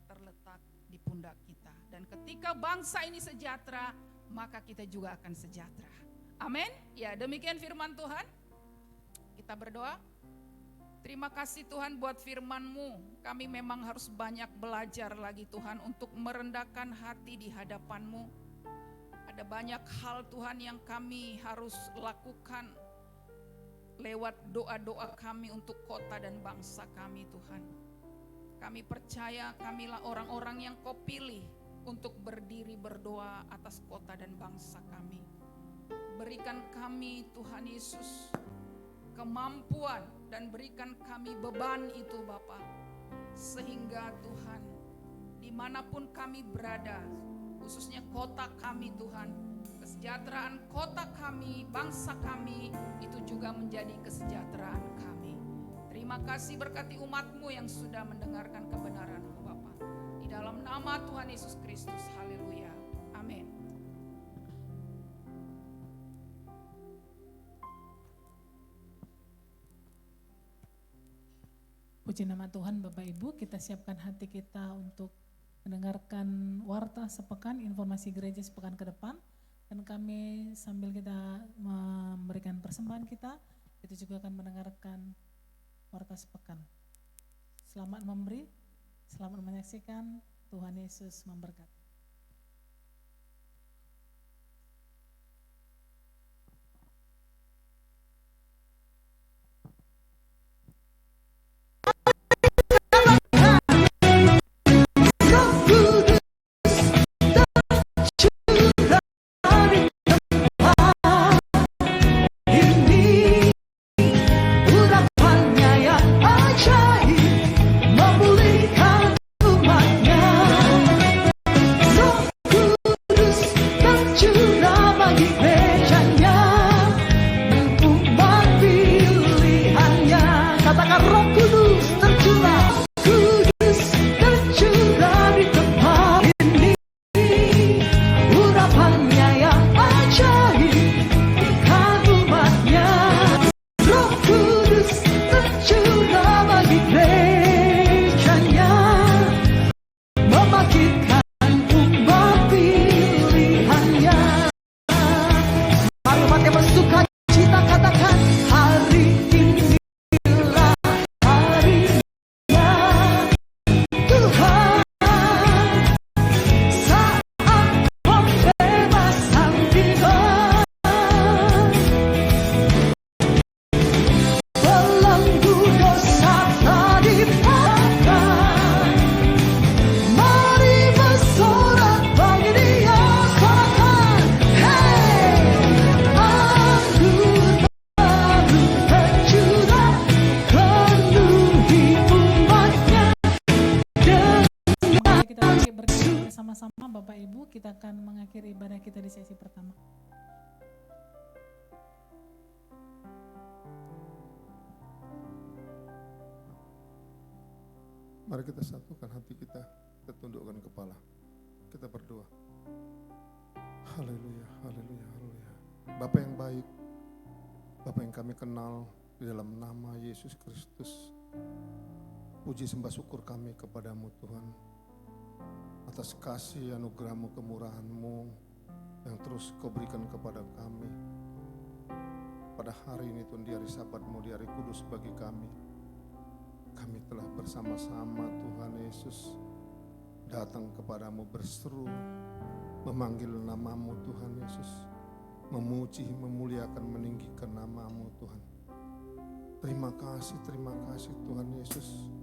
terletak di pundak kita. Dan ketika bangsa ini sejahtera, maka kita juga akan sejahtera. Amin. Ya, demikian firman Tuhan. Kita berdoa. Terima kasih Tuhan buat firman-Mu. Kami memang harus banyak belajar lagi Tuhan untuk merendahkan hati di hadapan-Mu. Ada banyak hal Tuhan yang kami harus lakukan lewat doa-doa kami untuk kota dan bangsa kami Tuhan. Kami percaya kamilah orang-orang yang Kau pilih untuk berdiri berdoa atas kota dan bangsa kami. Berikan kami Tuhan Yesus kemampuan dan berikan kami beban itu Bapa, sehingga Tuhan dimanapun kami berada, khususnya kota kami Tuhan, kesejahteraan kota kami, bangsa kami itu juga menjadi kesejahteraan kami. Terima kasih, berkati umat-Mu yang sudah mendengarkan kebenaran-Mu Bapa, di dalam nama Tuhan Yesus Kristus. Haleluya, amin. Puji nama Tuhan. Bapak Ibu, kita siapkan hati kita untuk mendengarkan warta sepekan, informasi gereja sepekan ke depan. Dan kami sambil kita memberikan persembahan kita, itu juga akan mendengarkan warta sepekan. Selamat memberi, selamat menyaksikan. Tuhan Yesus memberkati. akan mengakhiri ibadah kita di sesi pertama. Mari kita satukan hati kita tundukkan kepala. Kita berdoa. Haleluya, haleluya, haleluya. Bapa yang baik, Bapa yang kami kenal di dalam nama Yesus Kristus. Puji sembah syukur kami kepadamu Tuhan, atas kasih anugerah-Mu, kemurahan-Mu yang terus Kau berikan kepada kami. Pada hari ini Tuhan, di hari Sabat-Mu, di hari kudus bagi kami. Kami telah bersama-sama Tuhan Yesus datang kepadamu berseru, memanggil namamu Tuhan Yesus, memuji, memuliakan, meninggikan namamu Tuhan. Terima kasih Tuhan Yesus.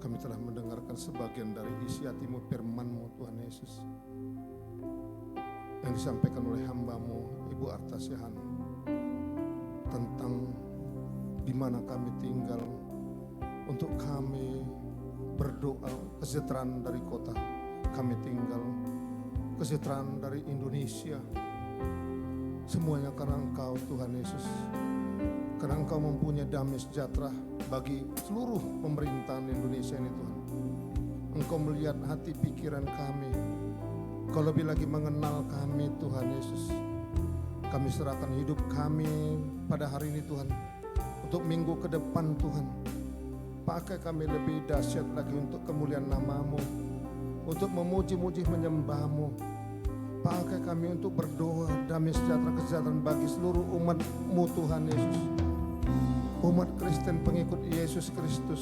Kami telah mendengarkan sebagian dari isi hatimu, firman-Mu Tuhan Yesus, yang disampaikan oleh hamba-Mu Ibu Artasihan tentang di mana kami tinggal, untuk kami berdoa kesejahteraan dari kota kami tinggal, kesejahteraan dari Indonesia, semuanya karena Engkau Tuhan Yesus, karena Engkau mempunyai damai sejahtera bagi seluruh pemerintahan Indonesia ini Tuhan. Engkau melihat hati pikiran kami, Engkau lebih lagi mengenal kami Tuhan Yesus. Kami serahkan hidup kami pada hari ini Tuhan, untuk minggu ke depan Tuhan. Pakai kami lebih dahsyat lagi untuk kemuliaan nama-Mu, untuk memuji-muji menyembah-Mu. Pakai kami untuk berdoa damai sejahtera kesejahteraan bagi seluruh umat-Mu Tuhan Yesus. Umat Kristen pengikut Yesus Kristus.